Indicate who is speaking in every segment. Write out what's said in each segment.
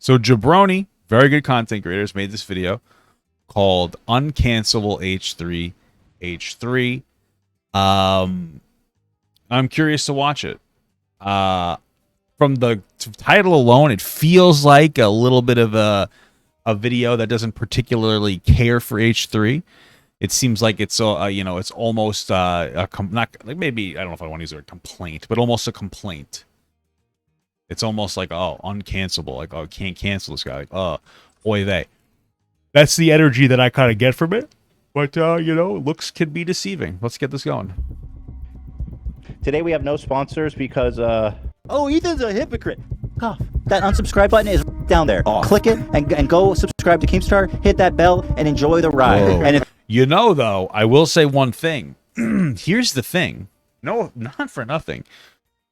Speaker 1: So Jabroney, very good content creators, made this video called Uncancellable H3H3. I'm curious to watch it. From the title alone, it feels like a little bit of a video that doesn't particularly care for H3. It seems like it's it's almost not like, maybe, I don't know if I want to use the word complaint, but almost a complaint. It's almost like, oh, uncancelable, like, oh, can't cancel this guy, like, oh, oy vey. That's the energy that I kind of get from it. But looks can be deceiving. Let's get this going.
Speaker 2: Today we have no sponsors because
Speaker 3: oh, Ethan's a hypocrite. Cough. That unsubscribe button is down there. Click it and go subscribe to Keemstar, hit that bell, and enjoy the ride.
Speaker 1: Whoa.
Speaker 3: And if
Speaker 1: Though, I will say one thing. Here's the thing. No, not for nothing.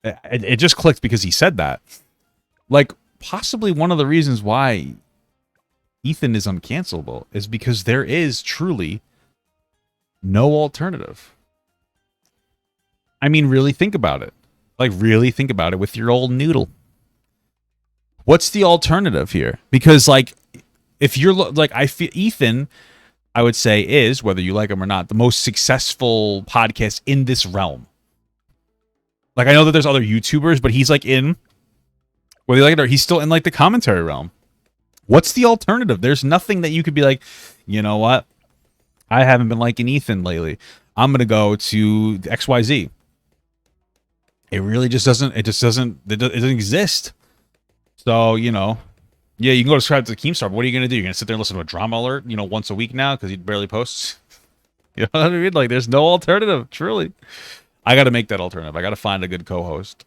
Speaker 1: It just clicked because he said that. Like, possibly one of the reasons why Ethan is uncancelable is because there is truly no alternative. I mean, really think about it. Like, really think about it with your old noodle. What's the alternative here? Because, like, if you're like, I feel Ethan, I would say, is, whether you like him or not, the most successful podcast in this realm. Like, I know that there's other YouTubers, but he's like in, whether you like it or, he's still in like the commentary realm. What's the alternative? There's nothing that you could be like, you know what? I haven't been liking Ethan lately. I'm going to go to XYZ. It really just doesn't, it doesn't exist. So, yeah, you can go subscribe to the Keemstar, but what are you going to do? You're going to sit there and listen to a drama alert, once a week now because he barely posts? You know what I mean? Like, there's no alternative, truly. I got to make that alternative. I got to find a good co-host.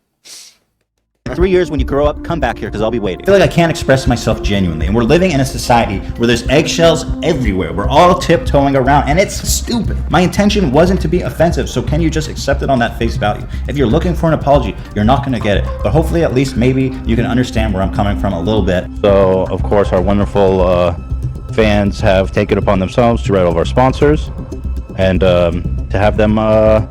Speaker 3: 3 years when you grow up, come back here because I'll be waiting.
Speaker 4: I feel like I can't express myself genuinely, and we're living in a society where there's eggshells everywhere. We're all tiptoeing around, and it's stupid. My intention wasn't to be offensive, so can you just accept it on that face value? If you're looking for an apology, you're not going to get it, but hopefully at least maybe you can understand where I'm coming from a little bit.
Speaker 2: so of course our wonderful fans have taken upon themselves to write all of our sponsors and to have them not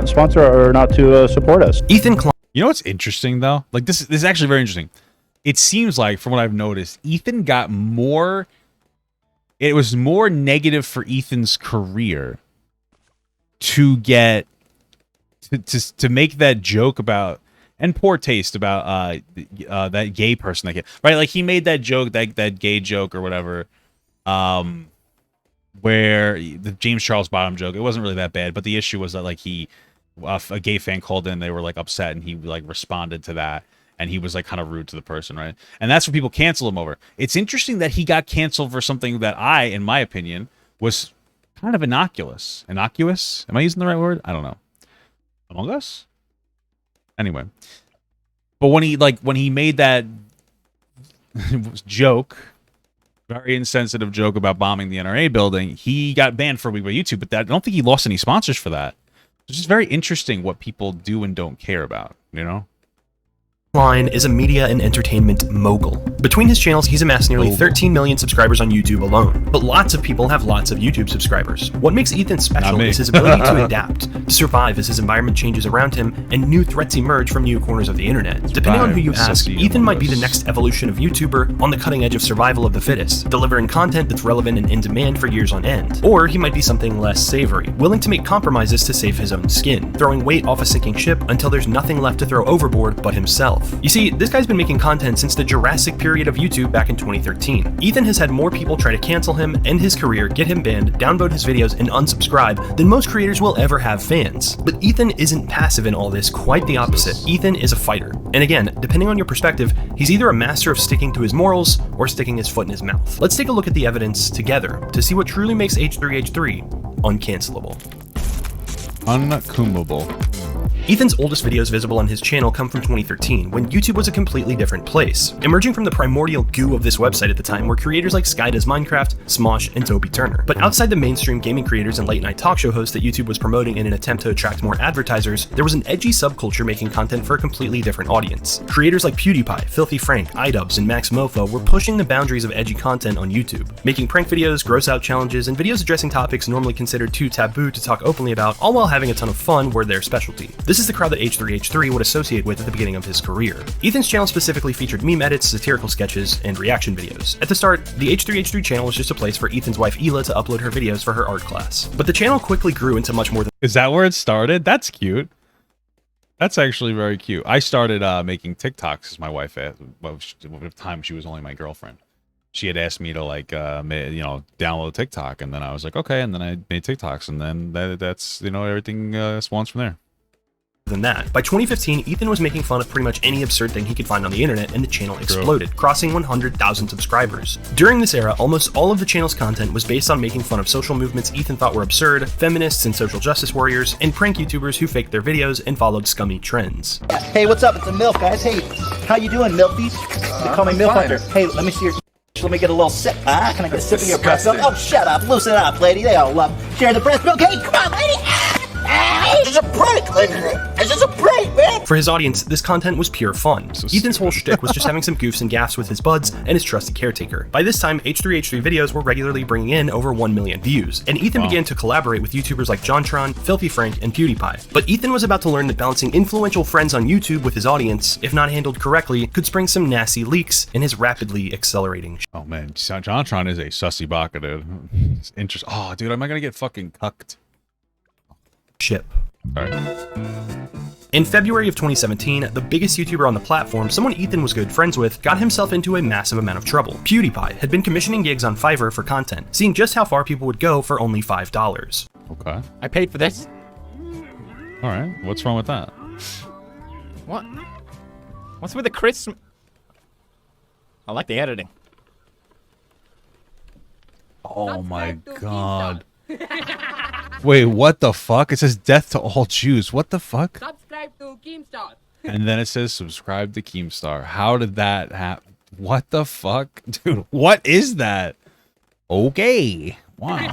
Speaker 2: sponsor or not to support us.
Speaker 5: Ethan
Speaker 1: You know what's interesting, though? Like, this is actually very interesting. It seems like, from what I've noticed, Ethan got more... It was more negative for Ethan's career to get... To make that joke about... And poor taste about that gay person. Right? Like, he made that joke, that gay joke or whatever, where the James Charles Bottom joke, it wasn't really that bad, but the issue was that, like, a gay fan called in, they were like upset, and he like responded to that, and he was like kind of rude to the person, right? And that's what people cancel him over. It's interesting that he got canceled for something that in my opinion, was kind of innocuous. Innocuous? Am I using the right word? I don't know. Among Us? Anyway. But when he made that joke, very insensitive joke about bombing the NRA building, he got banned for a week by YouTube, but I don't think he lost any sponsors for that. It's just very interesting what people do and don't care about,
Speaker 5: Klein is a media and entertainment mogul. Between his channels, he's amassed nearly 13 million subscribers on YouTube alone. But lots of people have lots of YouTube subscribers. What makes Ethan special is his ability to adapt, to survive as his environment changes around him, and new threats emerge from new corners of the internet. Depending on who you ask, Ethan might be the next evolution of YouTuber, on the cutting edge of survival of the fittest, delivering content that's relevant and in demand for years on end. Or he might be something less savory, willing to make compromises to save his own skin, throwing weight off a sinking ship until there's nothing left to throw overboard but himself. You see, this guy's been making content since the Jurassic period of YouTube back in 2013. Ethan has had more people try to cancel him, end his career, get him banned, downvote his videos, and unsubscribe than most creators will ever have fans. But Ethan isn't passive in all this, quite the opposite. Ethan is a fighter. And again, depending on your perspective, he's either a master of sticking to his morals or sticking his foot in his mouth. Let's take a look at the evidence together to see what truly makes H3H3 uncancelable.
Speaker 1: Uncumable.
Speaker 5: Ethan's oldest videos visible on his channel come from 2013, when YouTube was a completely different place. Emerging from the primordial goo of this website at the time were creators like Sky Does Minecraft, Smosh, and Toby Turner. But outside the mainstream gaming creators and late-night talk show hosts that YouTube was promoting in an attempt to attract more advertisers, there was an edgy subculture making content for a completely different audience. Creators like Pewdiepie, Filthy Frank, iDubbbz, and Max Mofo were pushing the boundaries of edgy content on YouTube, making prank videos, gross-out challenges, and videos addressing topics normally considered too taboo to talk openly about, all while having a ton of fun were their specialty. This This is the crowd that H3H3 would associate with at the beginning of his career. Ethan's channel specifically featured meme edits, satirical sketches, and reaction videos. At the start, the H3H3 channel was just a place for Ethan's wife Hila to upload her videos for her art class. But the channel quickly grew into much more than—
Speaker 1: Is that where it started? That's cute. That's actually very cute. I started making TikToks as my wife at the time she was only my girlfriend. She had asked me to like download TikTok, and then I was like, okay, and then I made TikToks, and then that's everything spawns from there.
Speaker 5: Than that. By 2015, Ethan was making fun of pretty much any absurd thing he could find on the internet, and the channel exploded, crossing 100,000 subscribers. During this era, almost all of the channel's content was based on making fun of social movements Ethan thought were absurd, feminists and social justice warriors, and prank YouTubers who faked their videos and followed scummy trends.
Speaker 3: Hey, what's up? It's a MILF, guys. Hey, how you doing, MILFies? They call me MILF Hunter. Hey, let me see your... Let me get a little sip. Can I get a sip of your breast milk? Oh, shut up. Loosen it up, lady. They all love sharing the breast milk. Hey, come on, lady. It's just a prank, lady. It's just a prank, man.
Speaker 5: For his audience, this content was pure fun. Ethan's whole shtick was just having some goofs and gaffes with his buds and his trusted caretaker. By this time, H3H3 videos were regularly bringing in over 1 million views, and Ethan began to collaborate with YouTubers like JonTron, Filthy Frank, and Pewdiepie. But Ethan was about to learn that balancing influential friends on YouTube with his audience, if not handled correctly, could spring some nasty leaks in his rapidly accelerating.
Speaker 1: Oh man, JonTron is a sussy baka, dude. It's interesting. Oh, dude, am I gonna get fucking cucked?
Speaker 5: Ship.
Speaker 1: All right.
Speaker 5: In February of 2017, the biggest YouTuber on the platform, someone Ethan was good friends with, got himself into a massive amount of trouble. Pewdiepie had been commissioning gigs on Fiverr for content, seeing just how far people would go for only $5.
Speaker 1: Okay.
Speaker 6: I paid for this.
Speaker 1: All right. What's wrong with that?
Speaker 6: What? What's with the Christmas? I like the editing.
Speaker 1: Oh my god. Wait, what the fuck? It says death to all Jews. What the fuck?
Speaker 7: Subscribe to Keemstar.
Speaker 1: And then it says subscribe to Keemstar. How did that happen? What the fuck? Dude, what is that? Okay. Wow.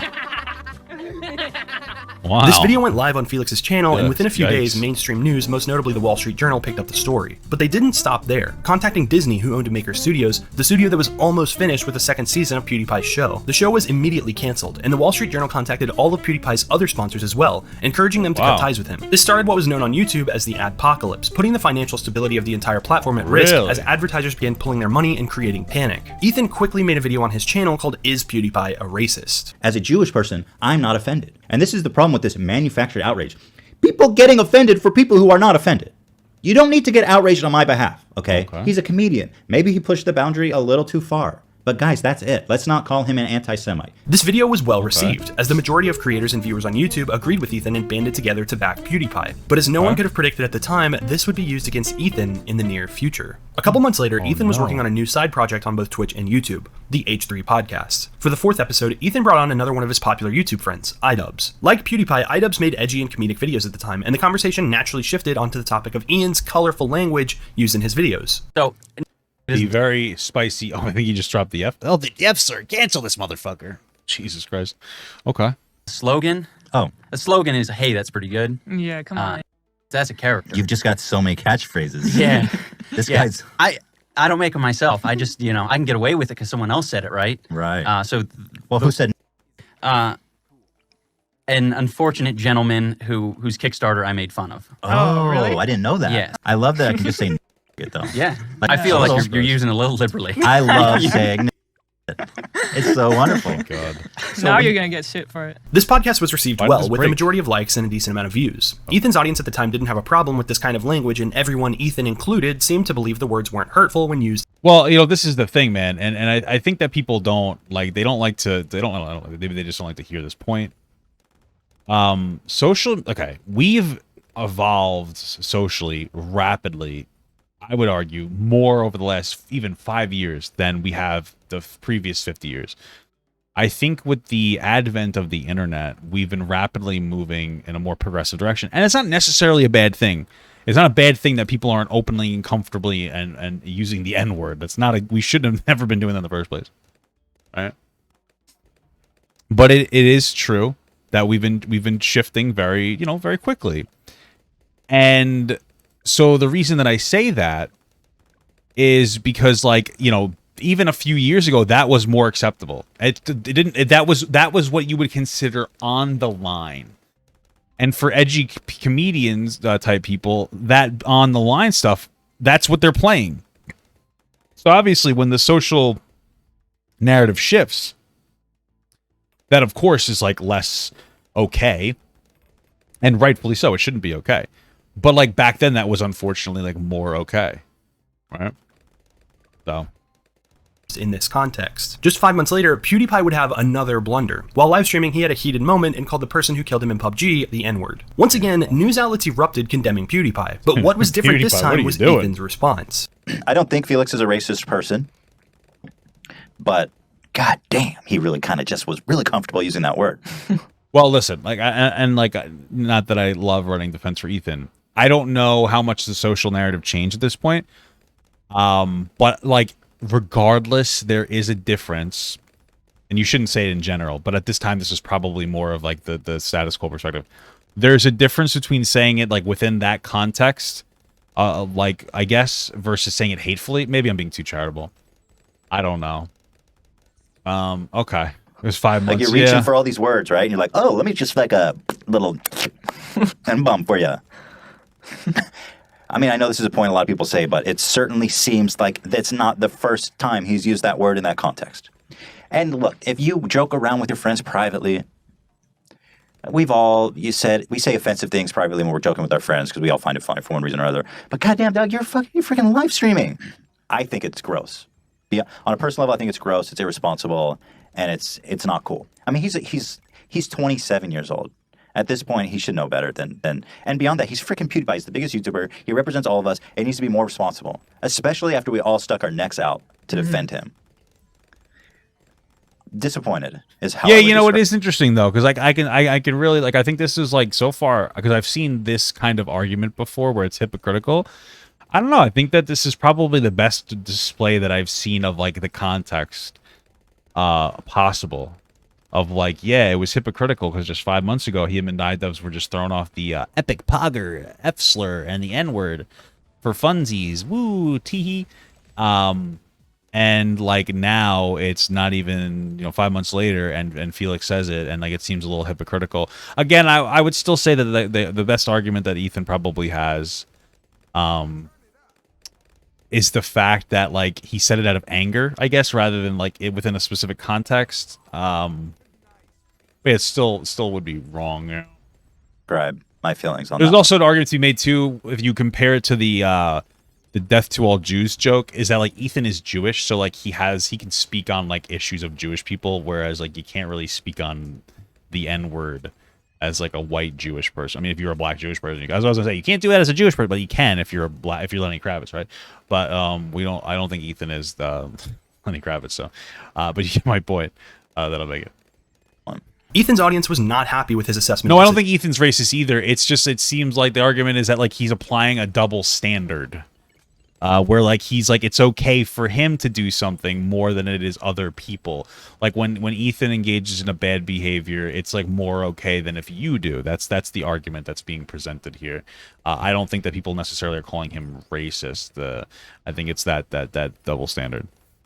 Speaker 1: Wow.
Speaker 5: This video went live on Felix's channel, and within a few
Speaker 1: Yikes.
Speaker 5: days, mainstream news, most notably the Wall Street Journal, picked up the story. But they didn't stop there. Contacting Disney, who owned Maker Studios, the studio that was almost finished with the second season of PewDiePie's show, the show was immediately canceled, and the Wall Street Journal contacted all of PewDiePie's other sponsors as well, encouraging them to cut ties with him. This started what was known on YouTube as the adpocalypse, putting the financial stability of the entire platform at risk as advertisers began pulling their money and creating panic. Ethan quickly made a video on his channel called Is PewDiePie a Racist?
Speaker 4: As a Jewish person, I'm not offended. And this is the problem with this manufactured outrage. People getting offended for people who are not offended. You don't need to get outraged on my behalf, okay? He's a comedian. Maybe he pushed the boundary a little too far. But guys, that's it. Let's not call him an anti-Semite.
Speaker 5: This video was well received, as the majority of creators and viewers on YouTube agreed with Ethan and banded together to back PewDiePie. But as no one could have predicted at the time, this would be used against Ethan in the near future. A couple months later, Ethan was working on a new side project on both Twitch and YouTube, the H3 podcast. For the 4th episode, Ethan brought on another one of his popular YouTube friends, iDubbbz. Like PewDiePie, iDubbbz made edgy and comedic videos at the time, and the conversation naturally shifted onto the topic of Ian's colorful language used in his videos.
Speaker 7: So,
Speaker 1: The very spicy. Oh, I think you just dropped the F. Oh, the F, sir. Cancel this motherfucker. Jesus Christ. Okay.
Speaker 7: slogan.
Speaker 4: Oh.
Speaker 7: A slogan is, hey, that's pretty good.
Speaker 8: Yeah, come on.
Speaker 7: That's a character.
Speaker 4: You've just got so many catchphrases.
Speaker 7: Yeah.
Speaker 4: This
Speaker 7: Yeah.
Speaker 4: guy's...
Speaker 7: I don't make them myself. I just, I can get away with it because someone else said it, right?
Speaker 4: Right.
Speaker 7: Well,
Speaker 4: who said...
Speaker 7: An unfortunate gentleman whose Kickstarter I made fun of.
Speaker 4: Oh,
Speaker 8: really?
Speaker 4: I didn't know that.
Speaker 7: Yeah.
Speaker 4: I love that I can just say it, though.
Speaker 7: Yeah.
Speaker 4: Like,
Speaker 7: I feel
Speaker 4: so
Speaker 7: like you're using it a little liberally.
Speaker 4: I love saying it's so wonderful.
Speaker 1: God.
Speaker 8: Now you're gonna get shit for it.
Speaker 5: This podcast was received
Speaker 1: Why
Speaker 5: well,
Speaker 1: this
Speaker 5: with a
Speaker 1: break?
Speaker 5: majority of likes and a decent amount of views. Ethan's audience at the time didn't have a problem with this kind of language, and everyone, Ethan included, seemed to believe the words weren't hurtful when used.
Speaker 1: Well, this is the thing, man, and I think that people don't like. They don't like to. They don't. Maybe they just don't like to hear this point. Okay, we've evolved socially rapidly. I would argue more over the last even 5 years than we have the previous 50 years. I think with the advent of the internet, we've been rapidly moving in a more progressive direction, and it's not necessarily a bad thing. It's not a bad thing that people aren't openly and comfortably and using the N-word. That's not we should have never been doing that in the first place, right? But it is true that we've been shifting very very quickly, and so the reason that I say that is because, like, even a few years ago, that was more acceptable. That was what you would consider on the line. And for edgy comedians type people, that on the line stuff, that's what they're playing. So obviously when the social narrative shifts, that of course is like less okay, and rightfully so. It shouldn't be okay. But like back then that was unfortunately like more okay. Right? So
Speaker 5: in this context. Just 5 months later, PewDiePie would have another blunder. While live streaming, he had a heated moment and called the person who killed him in PUBG the N-word. Once again, news outlets erupted condemning PewDiePie. But what was different this time was Ethan's response.
Speaker 4: I don't think Felix is a racist person, but god damn, he really kind of just was really comfortable using that word.
Speaker 1: well, listen, like, not that I love running defense for Ethan. I don't know how much the social narrative changed at this point. But like, regardless, there is a difference, and you shouldn't say it in general, but at this time, this is probably more of like the status quo perspective. There's a difference between saying it like within that context, like I guess, versus saying it hatefully. Maybe I'm being too charitable. I don't know. Okay. It was 5 months.
Speaker 4: Like you're reaching for all these words, right? And you're like, oh, let me just like a little and bump for you. I mean, I know this is a point a lot of people say, but it certainly seems like that's not the first time he's used that word in that context. And look, if you joke around with your friends privately, we say offensive things privately when we're joking with our friends because we all find it funny for one reason or other. But goddamn, dog, you're freaking live streaming. I think it's gross. Yeah, on a personal level, I think it's gross. It's irresponsible, and it's not cool. I mean, he's 27 years old. At this point, he should know better than and beyond that, he's freaking PewDiePie. He's the biggest YouTuber. He represents all of us. It needs to be more responsible, especially after we all stuck our necks out to defend him. Disappointed is how.
Speaker 1: Yeah, you know, it is interesting though, because like I can really like I think this is like so far because I've seen this kind of argument before where it's hypocritical. I don't know. I think that this is probably the best display that I've seen of like the context possible. Of like, yeah, it was hypocritical because just 5 months ago, him and Dubs were just throwing off the epic pogger, F slur, and the N word for funsies. Woo, teehee. And like now, it's not even 5 months later, and Felix says it, and like it seems a little hypocritical. Again, I would still say that the best argument that Ethan probably has, is the fact that like he said it out of anger, I guess, rather than like it within a specific context. But it still would be wrong. Yeah.
Speaker 4: Describe my feelings on
Speaker 1: There's
Speaker 4: that.
Speaker 1: also an argument to be made too if you compare it to the death to all Jews joke. Is that like Ethan is Jewish, so like he can speak on like issues of Jewish people, whereas like you can't really speak on the N word as like a white Jewish person. I mean, if you're a black Jewish person, I was gonna say you can't do that as a Jewish person, but you can if you're Lenny Kravitz, right? But I don't think Ethan is the Lenny Kravitz, so but you get my point. That'll make it.
Speaker 5: Ethan's audience was not happy with his assessment.
Speaker 1: No, I don't think Ethan's racist either. It's just it seems like the argument is that like he's applying a double standard. Where like he's like it's okay for him to do something more than it is other people. Like when Ethan engages in a bad behavior, it's like more okay than if you do. That's the argument that's being presented here. I don't think that people necessarily are calling him racist. I think it's that double standard.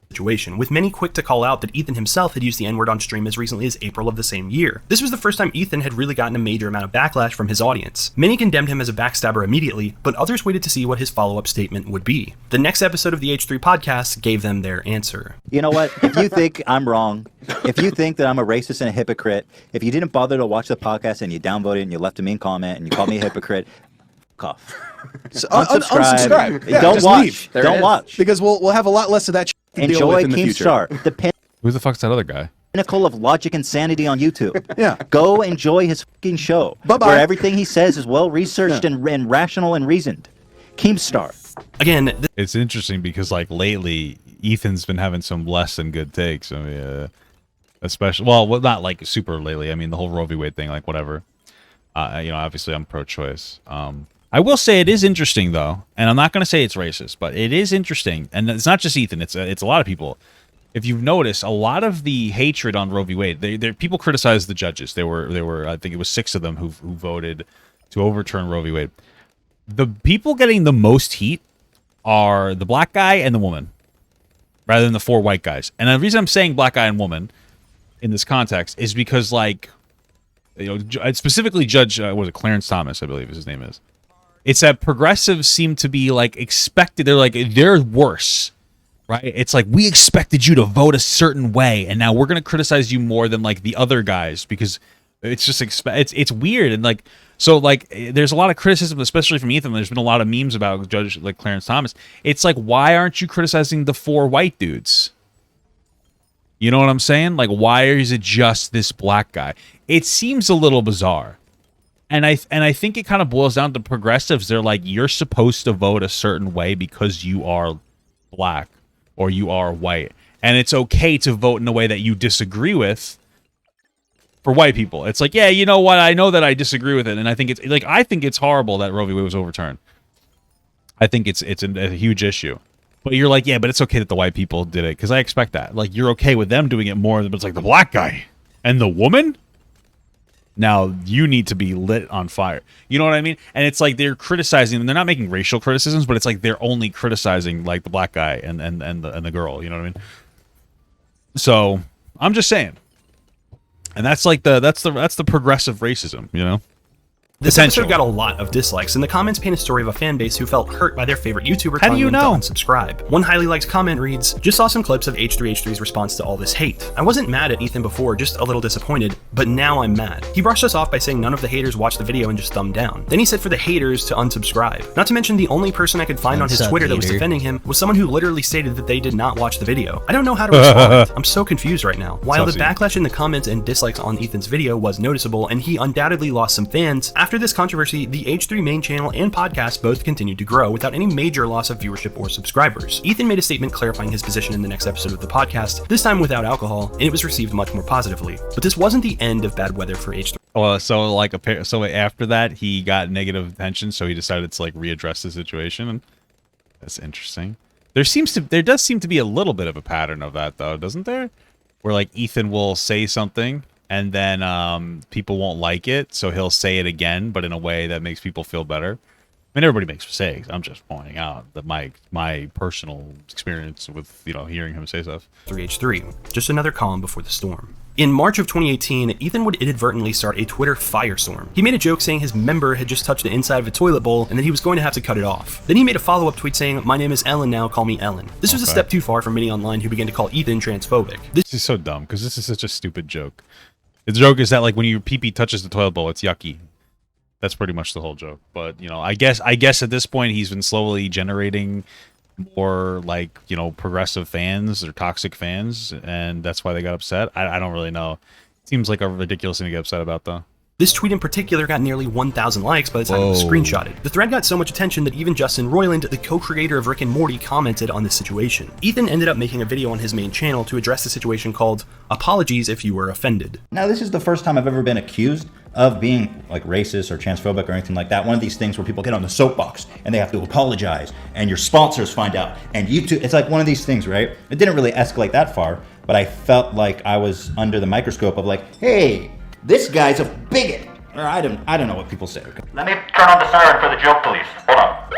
Speaker 5: Situation, with many quick to call out that Ethan himself had used the N-word on stream as recently as April of the same year. This was the first time Ethan had really gotten a major amount of backlash from his audience. Many condemned him as a backstabber immediately, but others waited to see what his follow-up statement would be. The next episode of the H3 podcast gave them their answer.
Speaker 4: You know what? If you think I'm wrong, if you think that I'm a racist and a hypocrite, if you didn't bother to watch the podcast and you downvoted and you left a mean comment and you called me a hypocrite, fuck off.
Speaker 9: So, unsubscribe. Yeah,
Speaker 4: don't watch. Don't watch.
Speaker 9: Because we'll have a lot less of that shit to deal
Speaker 4: Enjoy
Speaker 9: with in the future.
Speaker 4: Keemstar, the
Speaker 1: Who the fuck's that other guy?
Speaker 4: pinnacle of logic and sanity on YouTube.
Speaker 9: Yeah.
Speaker 4: Go enjoy his fucking show.
Speaker 9: Bye-bye.
Speaker 4: Where everything he says is well researched and rational and reasoned. Keemstar.
Speaker 5: Again,
Speaker 1: It's interesting because like lately Ethan's been having some less than good takes. I mean, especially well, not like super lately. I mean, the whole Roe v. Wade thing, like whatever. Obviously I'm pro-choice. I will say it is interesting though, and I'm not going to say it's racist, but it is interesting, and it's not just Ethan. It's a lot of people. If you've noticed, a lot of the hatred on Roe v. Wade, people criticize the judges. There were I think it was 6 of them who voted to overturn Roe v. Wade. The people getting the most heat are the black guy and the woman, rather than the 4 white guys. And the reason I'm saying black guy and woman in this context is because like specifically Judge, what was it, Clarence Thomas, I believe his name is. It's that progressives seem to be like expected. They're worse, right? It's like, we expected you to vote a certain way, and now we're going to criticize you more than like the other guys because it's just it's weird. And like, so like, there's a lot of criticism, especially from Ethan. There's been a lot of memes about Judge like Clarence Thomas. It's like, why aren't you criticizing the 4 white dudes? You know what I'm saying? Like, why is it just this black guy? It seems a little bizarre. And I think it kind of boils down to progressives. They're like, you're supposed to vote a certain way because you are black or you are white. And it's okay to vote in a way that you disagree with for white people. It's like, yeah, you know what? I know that I disagree with it. And I think it's horrible that Roe v. Wade was overturned. I think it's a huge issue. But you're like, yeah, but it's okay that the white people did it because I expect that. Like, you're okay with them doing it more, but it's like the black guy and the woman? Now you need to be lit on fire. You know what I mean? And it's like they're criticizing them. They're not making racial criticisms, but it's like they're only criticizing like the black guy and the girl. You know what I mean? So I'm just saying. And that's like that's the progressive racism, you know?
Speaker 5: This episode got a lot of dislikes, and the comments paint a story of a fan base who felt hurt by their favorite YouTuber telling them to unsubscribe. One highly liked comment reads, "Just saw some clips of H3H3's response to all this hate. I wasn't mad at Ethan before, just a little disappointed, but now I'm mad. He brushed us off by saying none of the haters watched the video and just thumbed down. Then he said for the haters to unsubscribe. Not to mention the only person I could find on his Twitter that was defending him was someone who literally stated that they did not watch the video. I don't know how to respond. I'm so confused right now. While the backlash in the comments and dislikes on Ethan's video was noticeable, and he undoubtedly lost some fans, after this controversy, the H3 main channel and podcast both continued to grow without any major loss of viewership or subscribers. Ethan made a statement clarifying his position in the next episode of the podcast, this time without alcohol, and it was received much more positively. But this wasn't the end of bad weather for H3.
Speaker 1: Well, so after that, he got negative attention, so he decided to like readdress the situation. And that's interesting. There does seem to be a little bit of a pattern of that, though, doesn't there? Where like Ethan will say something, and then people won't like it, so he'll say it again, but in a way that makes people feel better. I mean, everybody makes mistakes. I'm just pointing out that my personal experience with, you know, hearing him say stuff.
Speaker 5: H3H3, just another calm before the storm. In March of 2018, Ethan would inadvertently start a Twitter firestorm. He made a joke saying his member had just touched the inside of a toilet bowl and that he was going to have to cut it off. Then he made a follow-up tweet saying, "My name is Ellen now, call me Ellen." This was a step too far for many online who began to call Ethan transphobic.
Speaker 1: This is so dumb, because this is such a stupid joke. The joke is that like when your pee-pee touches the toilet bowl, it's yucky. That's pretty much the whole joke. But, you know, I guess at this point he's been slowly generating more like, you know, progressive fans or toxic fans, and that's why they got upset. I don't really know. Seems like a ridiculous thing to get upset about, though.
Speaker 5: This tweet in particular got nearly 1,000 likes by the time it was screenshotted. The thread got so much attention that even Justin Roiland, the co-creator of Rick and Morty, commented on this situation. Ethan ended up making a video on his main channel to address the situation called "Apologies If You Were Offended."
Speaker 4: Now, this is the first time I've ever been accused of being like racist or transphobic or anything like that. One of these things where people get on the soapbox and they have to apologize and your sponsors find out and YouTube. It's like one of these things, right? It didn't really escalate that far, but I felt like I was under the microscope of like, hey, this guy's a bigot. Or I don't know what people say.
Speaker 10: Let me turn on the siren for the joke police. Hold on.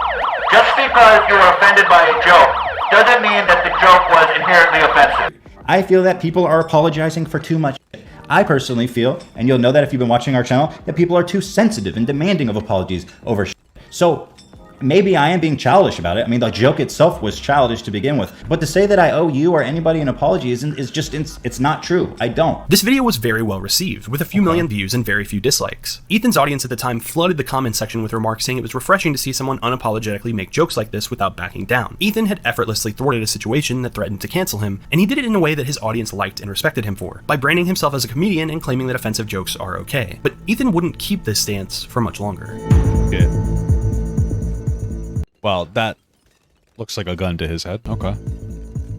Speaker 10: Just because you were offended by a joke doesn't mean that the joke was inherently offensive.
Speaker 4: I feel that people are apologizing for too much. I personally feel, and you'll know that if you've been watching our channel, that people are too sensitive and demanding of apologies over shit. So maybe I am being childish about it. I mean, the joke itself was childish to begin with. But to say that I owe you or anybody an apology it's not true. I don't.
Speaker 5: This video was very well received, with a few million views and very few dislikes. Ethan's audience at the time flooded the comment section with remarks saying it was refreshing to see someone unapologetically make jokes like this without backing down. Ethan had effortlessly thwarted a situation that threatened to cancel him, and he did it in a way that his audience liked and respected him for, by branding himself as a comedian and claiming that offensive jokes are okay. But Ethan wouldn't keep this stance for much longer.
Speaker 1: Yeah. Well, that looks like a gun to his head. Okay.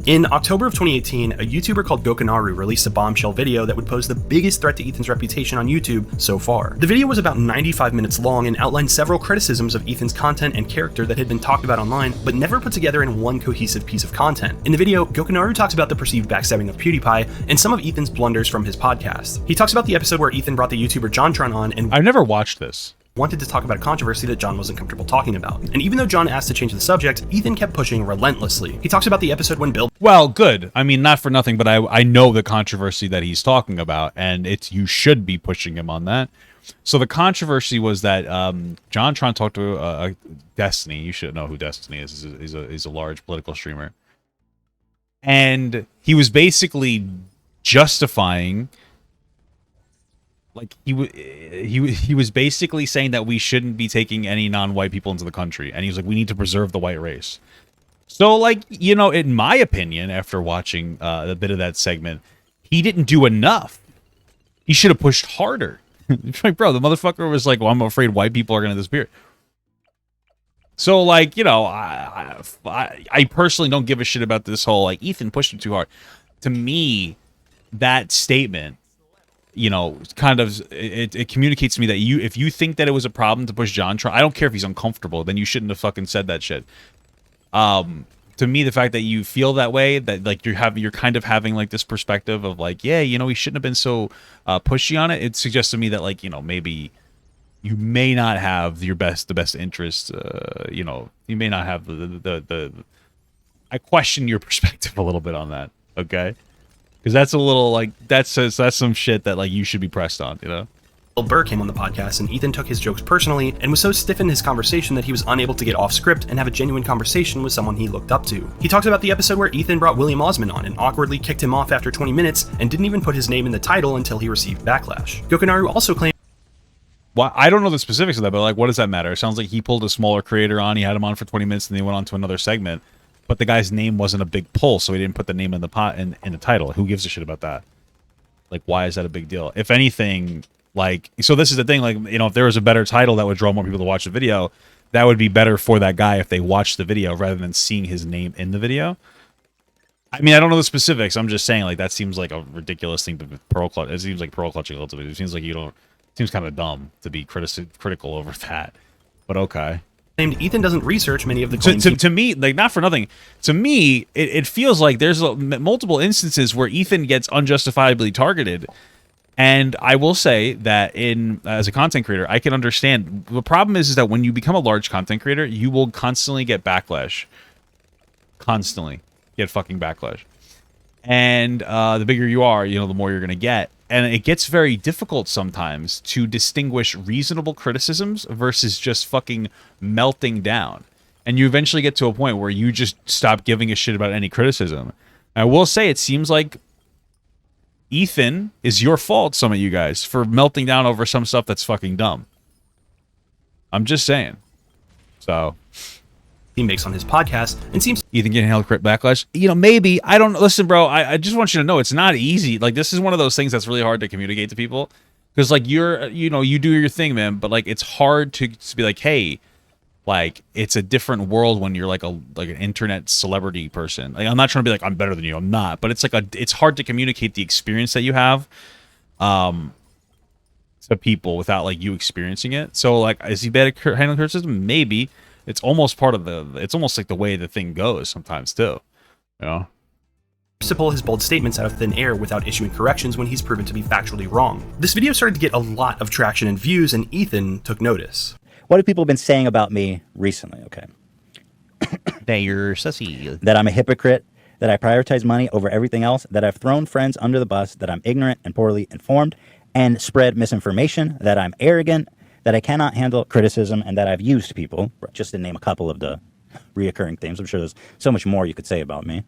Speaker 5: In October of 2018, a YouTuber called Gokanaru released a bombshell video that would pose the biggest threat to Ethan's reputation on YouTube so far. The video was about 95 minutes long and outlined several criticisms of Ethan's content and character that had been talked about online, but never put together in one cohesive piece of content. In the video, Gokanaru talks about the perceived backstabbing of Pewdiepie and some of Ethan's blunders from his podcast. He talks about the episode where Ethan brought the YouTuber JonTron on, and
Speaker 1: I've never watched this.
Speaker 5: wanted to talk about a controversy that John wasn't comfortable talking about. And even though John asked to change the subject, Ethan kept pushing relentlessly. He talks about the episode when Bill...
Speaker 1: Well, good. I mean, not for nothing, but I know the controversy that he's talking about, and you should be pushing him on that. So the controversy was that John Tron talked to Destiny. You should know who Destiny is. He's a large political streamer. And he was basically justifying... Like he was basically saying that we shouldn't be taking any non-white people into the country, and he was like, we need to preserve the white race. So, like, you know, in my opinion, after watching a bit of that segment, he didn't do enough. He should have pushed harder. Like, bro, the motherfucker was like, well, I'm afraid white people are gonna disappear. So, like, you know, I personally don't give a shit about this whole like Ethan pushed him too hard. To me, that statement, you know, kind of it communicates to me that if you think that it was a problem to push John Tron, I don't care if he's uncomfortable, then you shouldn't have fucking said that shit. To me, the fact that you feel that way, that like you're kind of having like this perspective of like, yeah, you know, he shouldn't have been so pushy on it. It suggests to me that, like, you know, maybe you may not have the best interest. You know, you may not have the I question your perspective a little bit on that. Okay. Because that's a little, like, that's some shit that, like, you should be pressed on, you know?
Speaker 5: Bill Burr came on the podcast, and Ethan took his jokes personally and was so stiff in his conversation that he was unable to get off script and have a genuine conversation with someone he looked up to. He talks about the episode where Ethan brought William Osmond on and awkwardly kicked him off after 20 minutes and didn't even put his name in the title until he received Backlash. Gokanaru also claimed...
Speaker 1: Well, I don't know the specifics of that, but, like, what does that matter? It sounds like he pulled a smaller creator on, he had him on for 20 minutes, and then he went on to another segment. But the guy's name wasn't a big pull, so he didn't put the name in the pot in the title. Who gives a shit about that? Like, why is that a big deal? If anything, like, so this is the thing, like, you know, if there was a better title that would draw more people to watch the video, that would be better for that guy if they watched the video rather than seeing his name in the video. I mean, I don't know the specifics. I'm just saying, like, that seems like a ridiculous thing to pearl clutch. It seems like pearl clutching a little bit. It seems like you don't. It seems kind of dumb to be critical over that. But okay.
Speaker 5: Claimed Ethan doesn't research many of the claims.
Speaker 1: To me, like, not for nothing, to me, it feels like there's multiple instances where Ethan gets unjustifiably targeted. And I will say that as a content creator, I can understand. The problem is that when you become a large content creator, you will constantly get backlash. Constantly get fucking backlash. And the bigger you are, you know, the more you're going to get. And it gets very difficult sometimes to distinguish reasonable criticisms versus just fucking melting down. And you eventually get to a point where you just stop giving a shit about any criticism. I will say it seems like Ethan is your fault, some of you guys, for melting down over some stuff that's fucking dumb. I'm just saying. So...
Speaker 5: he makes on his podcast and seems
Speaker 1: Ethan getting held crit backlash. You know, maybe. I don't listen, bro. I just want you to know it's not easy. Like, this is one of those things that's really hard to communicate to people. Because, like, you know, you do your thing, man, but, like, it's hard to be like, hey, like, it's a different world when you're like an internet celebrity person. Like, I'm not trying to be like, I'm better than you. I'm not. But it's like it's hard to communicate the experience that you have to people without, like, you experiencing it. So, like, is he bad at handling criticism? Maybe. It's almost part of it's almost like the way the thing goes sometimes too, you know?
Speaker 5: To pull his bold statements out of thin air without issuing corrections when he's proven to be factually wrong. This video started to get a lot of traction and views, and Ethan took notice.
Speaker 3: What have people been saying about me recently? Okay.
Speaker 2: That you're sussy.
Speaker 3: That I'm a hypocrite, that I prioritize money over everything else, that I've thrown friends under the bus, that I'm ignorant and poorly informed, and spread misinformation, that I'm arrogant, that I cannot handle criticism, and that I've used people, just to name a couple of the reoccurring themes. I'm sure there's so much more you could say about me.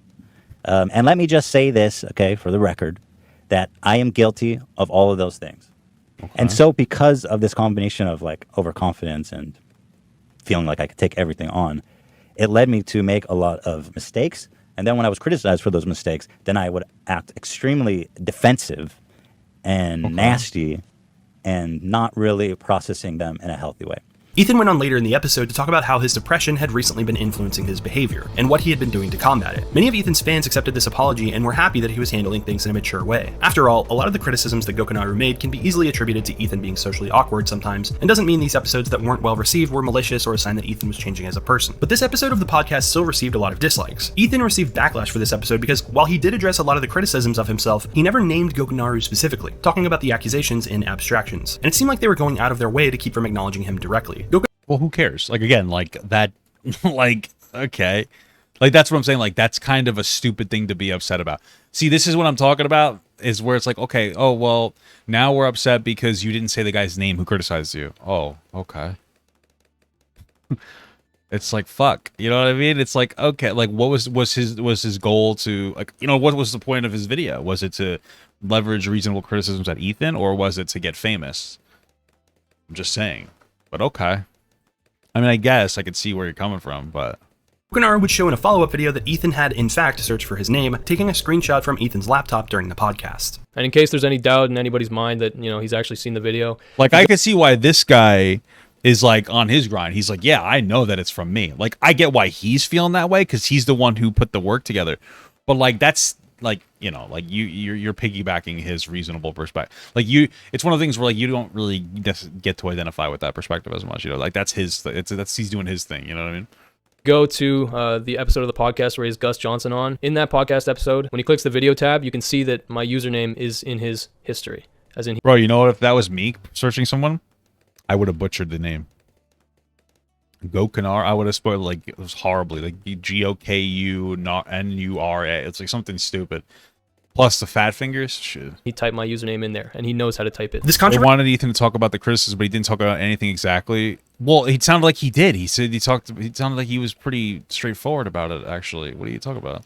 Speaker 3: And let me just say this, okay, for the record, that I am guilty of all of those things. Okay. And so because of this combination of, like, overconfidence and feeling like I could take everything on, it led me to make a lot of mistakes. And then when I was criticized for those mistakes, then I would act extremely defensive and nasty and not really processing them in a healthy way.
Speaker 5: Ethan went on later in the episode to talk about how his depression had recently been influencing his behavior, and what he had been doing to combat it. Many of Ethan's fans accepted this apology and were happy that he was handling things in a mature way. After all, a lot of the criticisms that Gokanaru made can be easily attributed to Ethan being socially awkward sometimes, and doesn't mean these episodes that weren't well received were malicious or a sign that Ethan was changing as a person. But this episode of the podcast still received a lot of dislikes. Ethan received backlash for this episode because while he did address a lot of the criticisms of himself, he never named Gokanaru specifically, talking about the accusations in abstractions, and it seemed like they were going out of their way to keep from acknowledging him directly.
Speaker 1: Well, who cares? Like, again, like that, like, okay. Like, that's what I'm saying. Like, that's kind of a stupid thing to be upset about. See, this is what I'm talking about, is where it's like, okay, oh, well, now we're upset because you didn't say the guy's name who criticized you. Oh, okay. It's like, fuck. You know what I mean? It's like, okay, like, what was his goal to, like, you know, what was the point of his video? Was it to leverage reasonable criticisms at Ethan, or was it to get famous? I'm just saying. But okay. I mean, I guess I could see where you're coming from, but...
Speaker 5: Gokanaru would show in a follow-up video that Ethan had, in fact, searched for his name, taking a screenshot from Ethan's laptop during the podcast.
Speaker 11: And in case there's any doubt in anybody's mind that, you know, he's actually seen the video...
Speaker 1: Like, I can see why this guy is, like, on his grind. He's like, yeah, I know that it's from me. Like, I get why he's feeling that way, because he's the one who put the work together. But, like, that's... like, you know, like you're piggybacking his reasonable perspective. Like it's one of the things where like you don't really get to identify with that perspective as much. You know, like that's he's doing his thing. You know what I mean?
Speaker 11: Go to the episode of the podcast where he has Gus Johnson on. In that podcast episode, when he clicks the video tab, you can see that my username is in his history. As in,
Speaker 1: bro, you know what? If that was me searching someone, I would have butchered the name. Gokanaru, I would have spoiled like it was horribly, like Goku not Nura. It's like something stupid. Plus the fat fingers. Shit.
Speaker 11: He typed my username in there, and he knows how to type it.
Speaker 5: This
Speaker 1: They wanted Ethan to talk about the criticism, but he didn't talk about anything exactly. Well, it sounded like he did. He said he sounded like he was pretty straightforward about it. Actually, what are you talking about?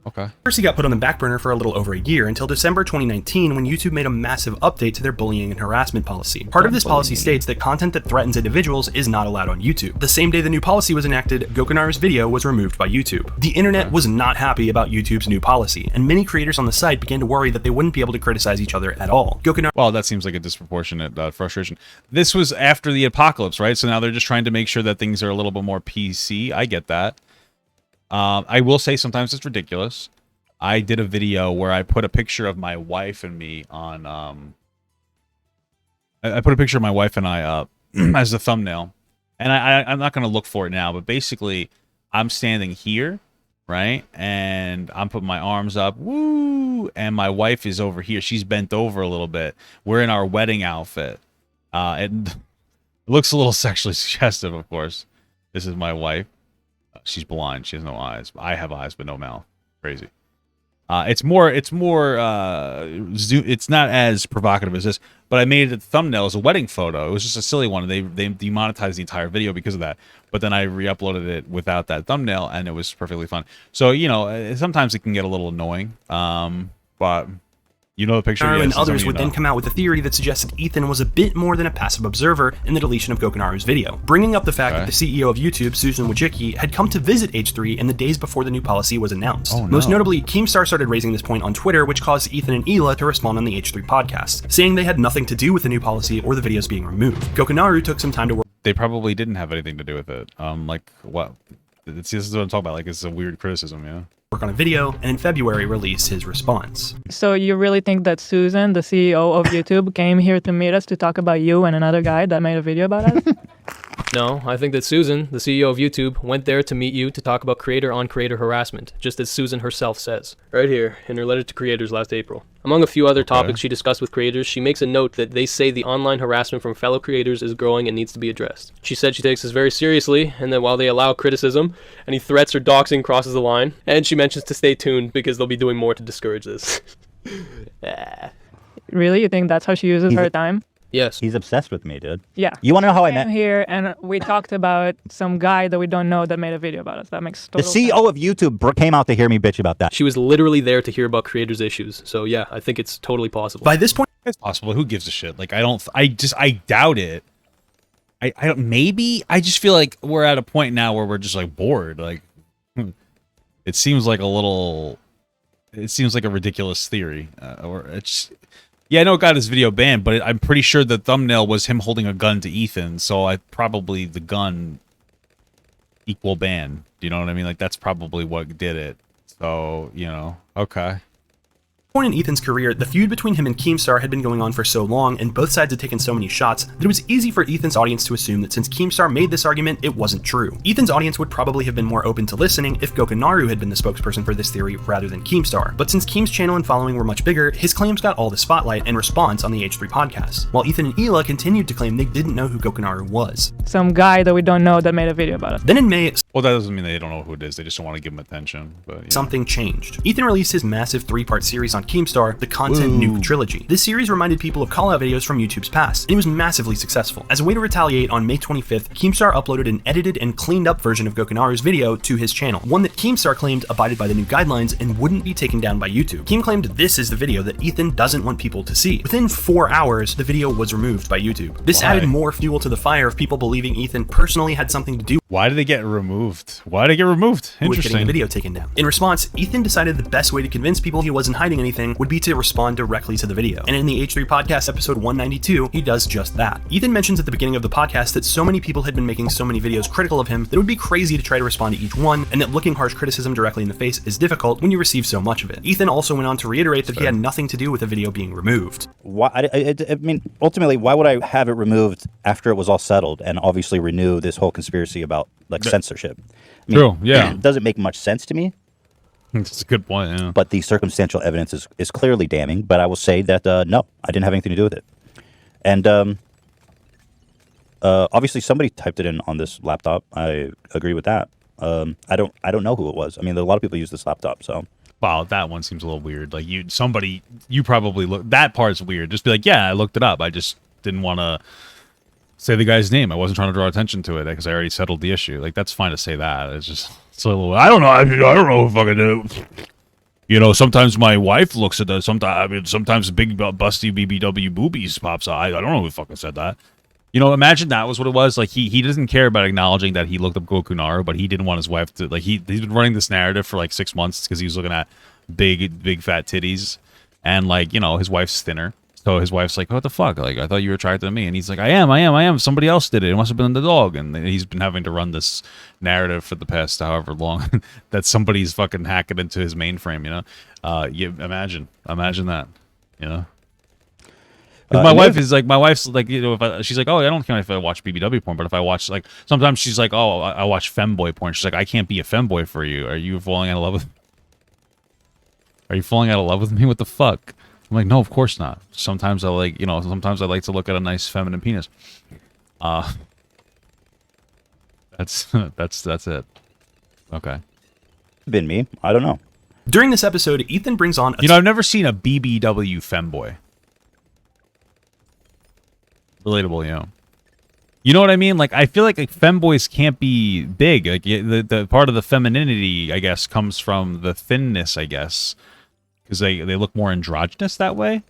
Speaker 1: Okay.
Speaker 5: Controversy got put on the back burner for a little over a year until December 2019 when YouTube made a massive update to their bullying and harassment policy. Part of this policy states that content that threatens individuals is not allowed on YouTube. The same day the new policy was enacted, Gokanaru's video was removed by YouTube. The internet was not happy about YouTube's new policy, and many creators on the site began to worry that they wouldn't be able to criticize each other at all.
Speaker 1: Well, that seems like a disproportionate frustration. This was after the apocalypse, right? So now they're just trying to make sure that things are a little bit more PC. I get that. I will say sometimes it's ridiculous. I did a video where I put a picture of my wife and me on, I put a picture of my wife and I up as the thumbnail. And I'm not going to look for it now, but basically I'm standing here, right? And I'm putting my arms up, woo! And my wife is over here. She's bent over a little bit. We're in our wedding outfit. It looks a little sexually suggestive, of course. This is my wife. She's blind. She has no eyes. I have eyes, but no mouth. Crazy. It's not as provocative as this, but I made it a thumbnail as a wedding photo. It was just a silly one. They demonetized the entire video because of that. But then I re-uploaded it without that thumbnail, and it was perfectly fine. So, you know, sometimes it can get a little annoying. But you know the picture.
Speaker 5: And others would then come out with a theory that suggested Ethan was a bit more than a passive observer in the deletion of Gokanaru's video, bringing up the fact that the CEO of YouTube, Susan Wojcicki, had come to visit H3 in the days before the new policy was announced.
Speaker 1: Oh, no.
Speaker 5: Most notably, Keemstar started raising this point on Twitter, which caused Ethan and Hila to respond on the H3 podcast, saying they had nothing to do with the new policy or the videos being removed. Gokanaru took some time to work.
Speaker 1: They probably didn't have anything to do with it. Like, what? This is what I'm talking about. Like, it's a weird criticism, yeah?
Speaker 5: Work on a video, and in February released his response.
Speaker 8: So you really think that Susan, the CEO of YouTube, came here to meet us to talk about you and another guy that made a video about us?
Speaker 11: No, I think that Susan, the CEO of YouTube, went there to meet you to talk about creator-on-creator harassment, just as Susan herself says. Right here, in her letter to creators last April. Among a few other topics she discussed with creators, she makes a note that they say the online harassment from fellow creators is growing and needs to be addressed. She said she takes this very seriously, and that while they allow criticism, any threats or doxing crosses the line, and she mentions to stay tuned because they'll be doing more to discourage this.
Speaker 8: Really? You think that's how she uses her time?
Speaker 11: Yes.
Speaker 2: He's obsessed with me, dude.
Speaker 8: Yeah.
Speaker 2: You want to know how I met?
Speaker 8: Here, and we talked about some guy that we don't know that made a video about us. That makes total
Speaker 2: The CEO of YouTube came out to hear me bitch about that.
Speaker 11: She was literally there to hear about creators' issues. So yeah, I think it's totally possible.
Speaker 5: By this point,
Speaker 1: it's possible. Who gives a shit? Like, I doubt it. I don't, maybe. I just feel like we're at a point now where we're just like bored. Like, it seems like a ridiculous theory, or it's. Yeah, I know it got his video banned, but I'm pretty sure the thumbnail was him holding a gun to Ethan, so I probably the gun equal ban. Do you know what I mean? Like, that's probably what did it. So, you know, okay.
Speaker 5: Point in Ethan's career, the feud between him and Keemstar had been going on for so long, and both sides had taken so many shots, that it was easy for Ethan's audience to assume that since Keemstar made this argument, it wasn't true. Ethan's audience would probably have been more open to listening if Gokanaru had been the spokesperson for this theory rather than Keemstar, but since Keem's channel and following were much bigger, his claims got all the spotlight and response on the H3 podcast, while Ethan and Hila continued to claim they didn't know who Gokanaru was.
Speaker 8: Some guy that we don't know that made a video about it.
Speaker 5: Then in May,
Speaker 1: well, that doesn't mean they don't know who it is. They just don't want to give him attention. But yeah.
Speaker 5: Something changed. Ethan released his massive 3-part series on Keemstar, the Content Nuke Trilogy. This series reminded people of call-out videos from YouTube's past, and it was massively successful. As a way to retaliate, on May 25th, Keemstar uploaded an edited and cleaned up version of Gokanaru's video to his channel, one that Keemstar claimed abided by the new guidelines and wouldn't be taken down by YouTube. Keem claimed this is the video that Ethan doesn't want people to see. Within 4 hours, the video was removed by YouTube. This added more fuel to the fire of people believing Ethan personally had something to do.
Speaker 1: Why did they get removed? Why did it get removed?
Speaker 5: With
Speaker 1: Interesting.
Speaker 5: getting the video taken down. In response, Ethan decided the best way to convince people he wasn't hiding anything would be to respond directly to the video. And in the H3 podcast episode 192, he does just that. Ethan mentions at the beginning of the podcast that so many people had been making so many videos critical of him that it would be crazy to try to respond to each one, and that looking harsh criticism directly in the face is difficult when you receive so much of it. Ethan also went on to reiterate that he had nothing to do with the video being removed.
Speaker 2: Why? I mean, ultimately, why would I have it removed after it was all settled and obviously renew this whole conspiracy about like censorship? I mean,
Speaker 1: True, yeah.
Speaker 2: It doesn't make much sense to me.
Speaker 1: That's a good point, yeah.
Speaker 2: But the circumstantial evidence is clearly damning, but I will say that, no, I didn't have anything to do with it. And obviously somebody typed it in on this laptop. I agree with that. I don't know who it was. I mean, a lot of people use this laptop, so.
Speaker 1: Wow, that one seems a little weird. Like, you probably look, that part's weird. Just be like, yeah, I looked it up. I just didn't want to say the guy's name. I wasn't trying to draw attention to it because I already settled the issue. Like, that's fine to say that. It's just, it's a little, I don't know. I don't know if I can do it. You know, sometimes my wife looks at the, sometimes big busty BBW boobies pops out. I don't know who fucking said that. You know, imagine that was what it was. Like, he doesn't care about acknowledging that he looked up Gokanaru, but he didn't want his wife to, like, he's been running this narrative for like 6 months because he was looking at big fat titties, and like, you know, his wife's thinner. So his wife's like, what the fuck? Like, I thought you were attracted to me. And he's like, I am. Somebody else did it. It must have been the dog. And he's been having to run this narrative for the past however long that somebody's fucking hacking into his mainframe, you know? You imagine that, you know? My wife's like, you know, she's like, oh, I don't care if I watch BBW porn, but if I watch, like, sometimes she's like, oh, I watch femboy porn. She's like, I can't be a femboy for you. Are you falling out of love with me? What the fuck? I'm like, no, of course not. Sometimes I like, you know, sometimes I like to look at a nice feminine penis. That's it. Okay.
Speaker 2: Been me. I don't know.
Speaker 5: During this episode, Ethan brings on
Speaker 1: you know, I've never seen a BBW femboy. Relatable, you know. You know what I mean? Like, I feel like femboys can't be big. Like, the part of the femininity, I guess, comes from the thinness, I guess. Because they look more androgynous that way.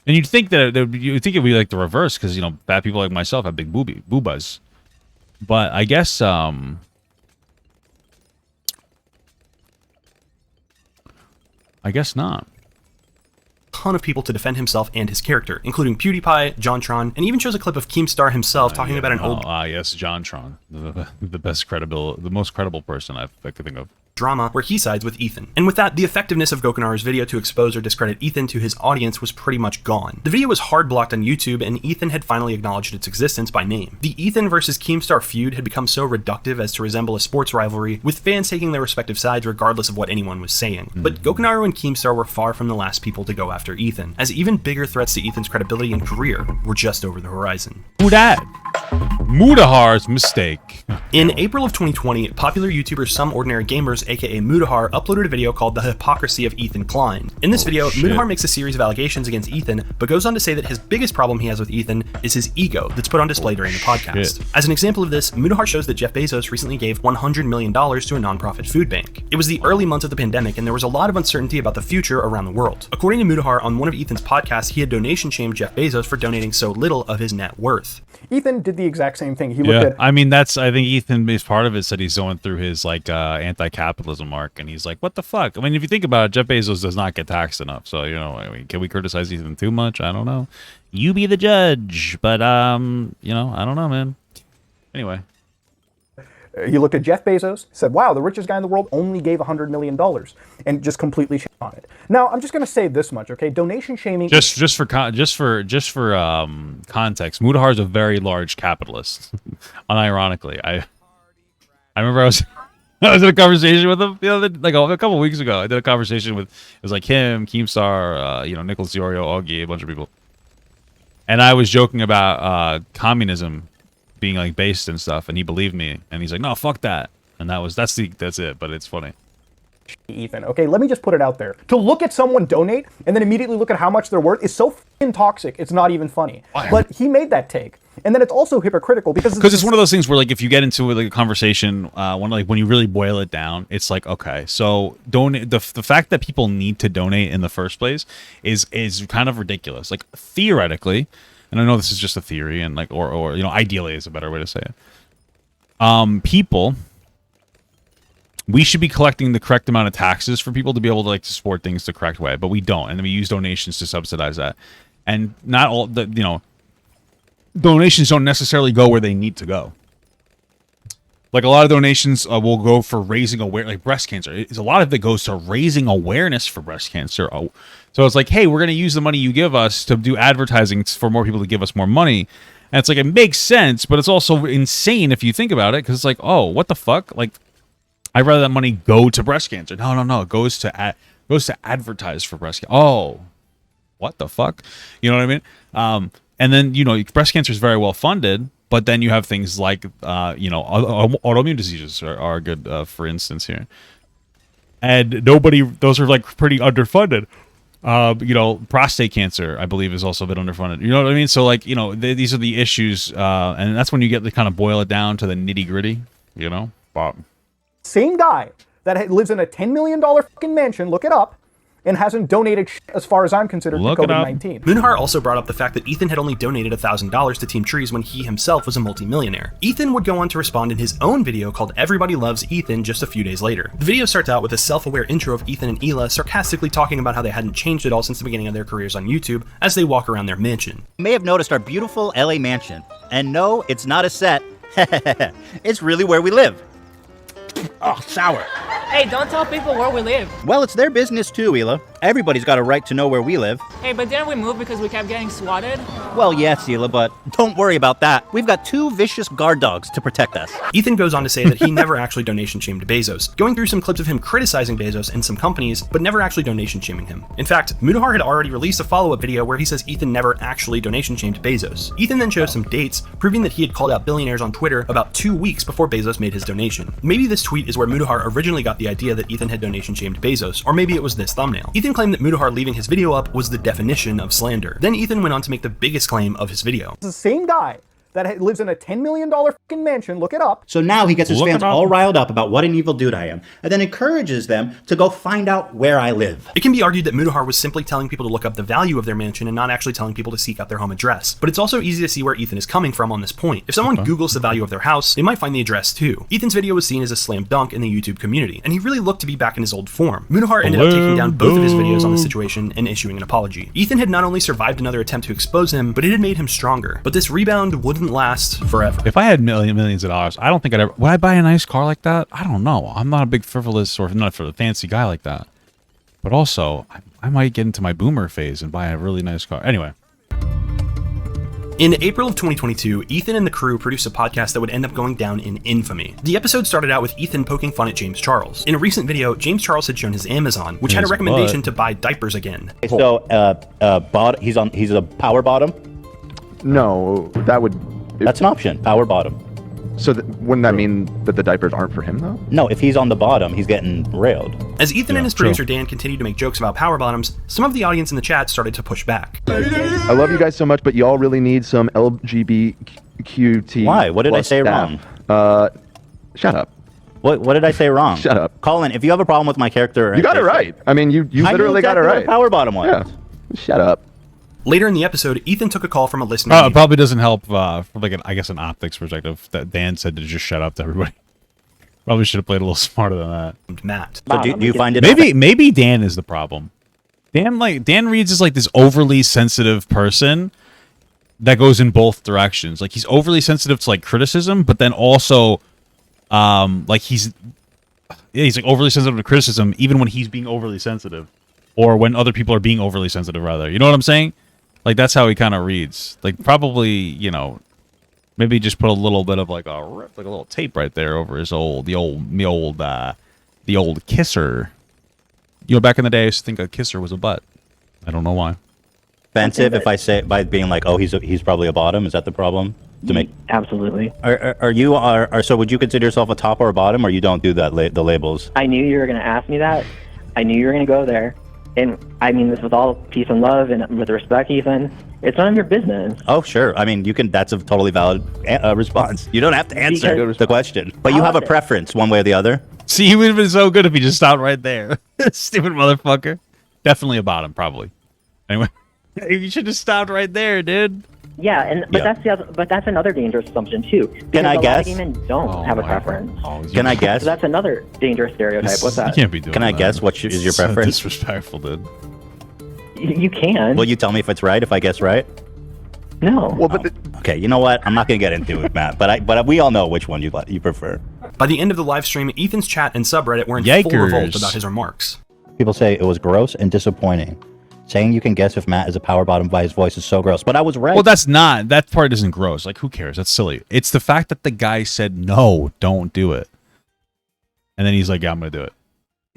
Speaker 1: And you'd think that it'd be like the reverse, because, you know, fat people like myself have big boobas. But I guess not.
Speaker 5: Ton of people to defend himself and his character, including Pewdiepie, JonTron, and even shows a clip of Keemstar himself talking about an old
Speaker 1: yes, JonTron, the most credible person I could think of.
Speaker 5: Drama where he sides with Ethan. And with that, the effectiveness of Gokanaru's video to expose or discredit Ethan to his audience was pretty much gone. The video was hard blocked on YouTube, and Ethan had finally acknowledged its existence by name. The Ethan versus Keemstar feud had become so reductive as to resemble a sports rivalry, with fans taking their respective sides regardless of what anyone was saying. But Gokanaru and Keemstar were far from the last people to go after Ethan, as even bigger threats to Ethan's credibility and career were just over the horizon.
Speaker 1: Who dat? Mudahar's mistake.
Speaker 5: In April of 2020, popular YouTuber Some Ordinary Gamers, aka Mudahar, uploaded a video called The Hypocrisy of Ethan Klein. In this video, Mudahar makes a series of allegations against Ethan, but goes on to say that his biggest problem he has with Ethan is his ego that's put on display during the podcast. As an example of this, Mudahar shows that Jeff Bezos recently gave $100 million to a nonprofit food bank. It was the early months of the pandemic, and there was a lot of uncertainty about the future around the world. According to Mudahar, on one of Ethan's podcasts, he had donation shamed Jeff Bezos for donating so little of his net worth.
Speaker 12: Ethan did the exact same same thing. He looked at.
Speaker 1: I mean, I think Ethan is part of it. Said he's going through his like anti-capitalism arc, and he's like, "What the fuck?" I mean, if you think about it, Jeff Bezos does not get taxed enough. So I mean, can we criticize Ethan too much? I don't know. You be the judge. But I don't know, man. Anyway.
Speaker 12: He looked at Jeff Bezos, said, "Wow, the richest guy in the world only gave $100 million," and just completely shit on it. Now, I'm just going to say this much, okay? Donation shaming.
Speaker 1: Just for context, Mudahar is a very large capitalist. Unironically, I remember I was in a conversation with him a couple weeks ago. I did a conversation with it was like him, Keemstar, Nicholas Iorio, Augie, a bunch of people, and I was joking about communism being like based and stuff, and he believed me, and he's like, "No, fuck that," and that's it. But it's funny.
Speaker 12: Ethan, okay, let me just put it out there. To look at someone donate and then immediately look at how much they're worth is so f***ing toxic. It's not even funny. Why? But he made that take, and then it's also hypocritical because
Speaker 1: it's one of those things where like if you get into like a conversation, when you really boil it down, it's like, okay, so donate. The fact that people need to donate in the first place is kind of ridiculous. Like theoretically. And I know this is just a theory, and like, or ideally is a better way to say it. We should be collecting the correct amount of taxes for people to be able to like support things the correct way, but we don't, and then we use donations to subsidize that. And not all donations don't necessarily go where they need to go. Like a lot of donations will go for raising awareness, like breast cancer. A lot of it goes to raising awareness for breast cancer. So it's like, hey, we're going to use the money you give us to do advertising for more people to give us more money. And it's like, it makes sense, but it's also insane if you think about it, because it's like, oh, what the fuck? Like, I'd rather that money go to breast cancer. No. It goes to advertise for breast cancer. Oh, what the fuck? You know what I mean? And then, breast cancer is very well funded, but then you have things like, autoimmune diseases are good, for instance here. And those are like pretty underfunded. Prostate cancer, I believe, is also a bit underfunded. You know what I mean? So like, these are the issues, and that's when you get to kind of boil it down to the nitty gritty, Bob.
Speaker 12: Same guy that lives in a $10 million fucking mansion, look it up, and hasn't donated as far as I'm considered to COVID-19.
Speaker 5: Munahar also brought up the fact that Ethan had only donated $1,000 to Team Trees when he himself was a multimillionaire. Ethan would go on to respond in his own video called Everybody Loves Ethan just a few days later. The video starts out with a self-aware intro of Ethan and Hila sarcastically talking about how they hadn't changed at all since the beginning of their careers on YouTube as they walk around their mansion.
Speaker 2: You may have noticed our beautiful LA mansion. And no, it's not a set. It's really where we live. Oh, sour.
Speaker 8: Hey, don't tell people where we live.
Speaker 2: Well, it's their business too, Hila. Everybody's got a right to know where we live.
Speaker 8: Hey, but didn't we move because we kept getting swatted?
Speaker 2: Well, yes, Hila, but don't worry about that. We've got 2 vicious guard dogs to protect us.
Speaker 5: Ethan goes on to say that he never actually donation shamed Bezos, going through some clips of him criticizing Bezos and some companies, but never actually donation shaming him. In fact, Munahar had already released a follow-up video where he says Ethan never actually donation shamed Bezos. Ethan then shows some dates, proving that he had called out billionaires on Twitter about 2 weeks before Bezos made his donation. Maybe this tweet is where Munahar originally got the idea that Ethan had donation shamed Bezos, or maybe it was this thumbnail. Ethan claimed that Munahar leaving his video up was the definition of slander. Then Ethan went on to make the biggest claim of his video.
Speaker 12: It's the same guy that lives in a $10 million fucking mansion, look it up.
Speaker 4: So now he gets his fans all riled up about what an evil dude I am, and then encourages them to go find out where I live.
Speaker 5: It can be argued that Munahar was simply telling people to look up the value of their mansion and not actually telling people to seek out their home address. But it's also easy to see where Ethan is coming from on this point. If someone Googles the value of their house, they might find the address too. Ethan's video was seen as a slam dunk in the YouTube community, and he really looked to be back in his old form. Munahar ended up taking down both of his videos on the situation and issuing an apology. Ethan had not only survived another attempt to expose him, but it had made him stronger. But this rebound wouldn't last forever.
Speaker 1: If I had millions of dollars, I don't think would I buy a nice car like that? I don't know. I'm not a big frivolous or not for the fancy guy like that. But also, I might get into my boomer phase and buy a really nice car. Anyway.
Speaker 5: In April of 2022, Ethan and the crew produced a podcast that would end up going down in infamy. The episode started out with Ethan poking fun at James Charles. In a recent video, James Charles had shown his Amazon, which had a recommendation to buy diapers again.
Speaker 2: So, he's a power bottom?
Speaker 13: No, that's
Speaker 2: an option, power bottom.
Speaker 13: So wouldn't that mean that the diapers aren't for him, though?
Speaker 2: No, if he's on the bottom, he's getting railed.
Speaker 5: As Ethan and his producer Dan continued to make jokes about power bottoms, some of the audience in the chat started to push back.
Speaker 13: I love you guys so much, but y'all really need some LGBTQT.
Speaker 2: Why? What did I say wrong?
Speaker 13: Shut up.
Speaker 2: What did I say wrong?
Speaker 13: Shut up.
Speaker 2: Colin, if you have a problem with my character...
Speaker 13: You got it right. I mean, you literally got it right.
Speaker 2: Power bottom was.
Speaker 13: Yeah. Shut up.
Speaker 5: Later in the episode, Ethan took a call from a listener.
Speaker 1: It probably doesn't help from like an optics perspective that Dan said to just shut up to everybody. Probably should have played a little smarter than that.
Speaker 5: Matt.
Speaker 2: So do you find it
Speaker 1: maybe Dan is the problem? Dan reads as like this overly sensitive person that goes in both directions. Like he's overly sensitive to like criticism, but then also like he's like overly sensitive to criticism even when he's being overly sensitive, or when other people are being overly sensitive rather. You know what I'm saying? Like that's how he kind of reads. Like probably, you know, maybe just put a little bit of like a little tape right there over his the old kisser. You know, back in the day, I used to think a kisser was a butt. I don't know why.
Speaker 2: Offensive if I say it by being like, oh, he's probably a bottom. Is that the problem? To make
Speaker 14: Absolutely.
Speaker 2: Are you so? Would you consider yourself a top or a bottom, or you don't do that the labels?
Speaker 14: I knew you were going to ask me that. I knew you were going to go there. And I mean this with all peace and love and with respect, Ethan. It's none of your business.
Speaker 2: Oh, sure. I mean, you can. That's a totally valid response. You don't have to answer the question, but you have a preference one way or the other.
Speaker 1: See, he would have been so good if he just stopped right there. Stupid motherfucker. Definitely a bottom, probably. Anyway, you should have stopped right there, dude.
Speaker 14: Yeah, but that's another dangerous assumption too.
Speaker 2: Can I guess?
Speaker 14: A lot of gay men don't have a preference.
Speaker 2: Can I guess?
Speaker 14: So that's another dangerous stereotype. What's that?
Speaker 1: You can't be doing
Speaker 2: Can I
Speaker 1: that.
Speaker 2: guess what is your preference?
Speaker 1: Disrespectful, dude.
Speaker 14: You can.
Speaker 2: Will you tell me if it's right? If I guess right?
Speaker 14: No.
Speaker 13: Well, but
Speaker 2: okay. You know what? I'm not gonna get into it, Matt. But we all know which one you prefer.
Speaker 5: By the end of the live stream, Ethan's chat and subreddit were in full revolt about his remarks.
Speaker 2: People say it was gross and disappointing. Saying you can guess if Matt is a power bottom by his voice is so gross. But I was right.
Speaker 1: Well, that part isn't gross. Like, who cares? That's silly. It's the fact that the guy said, no, don't do it. And then he's like, yeah, I'm going to do it.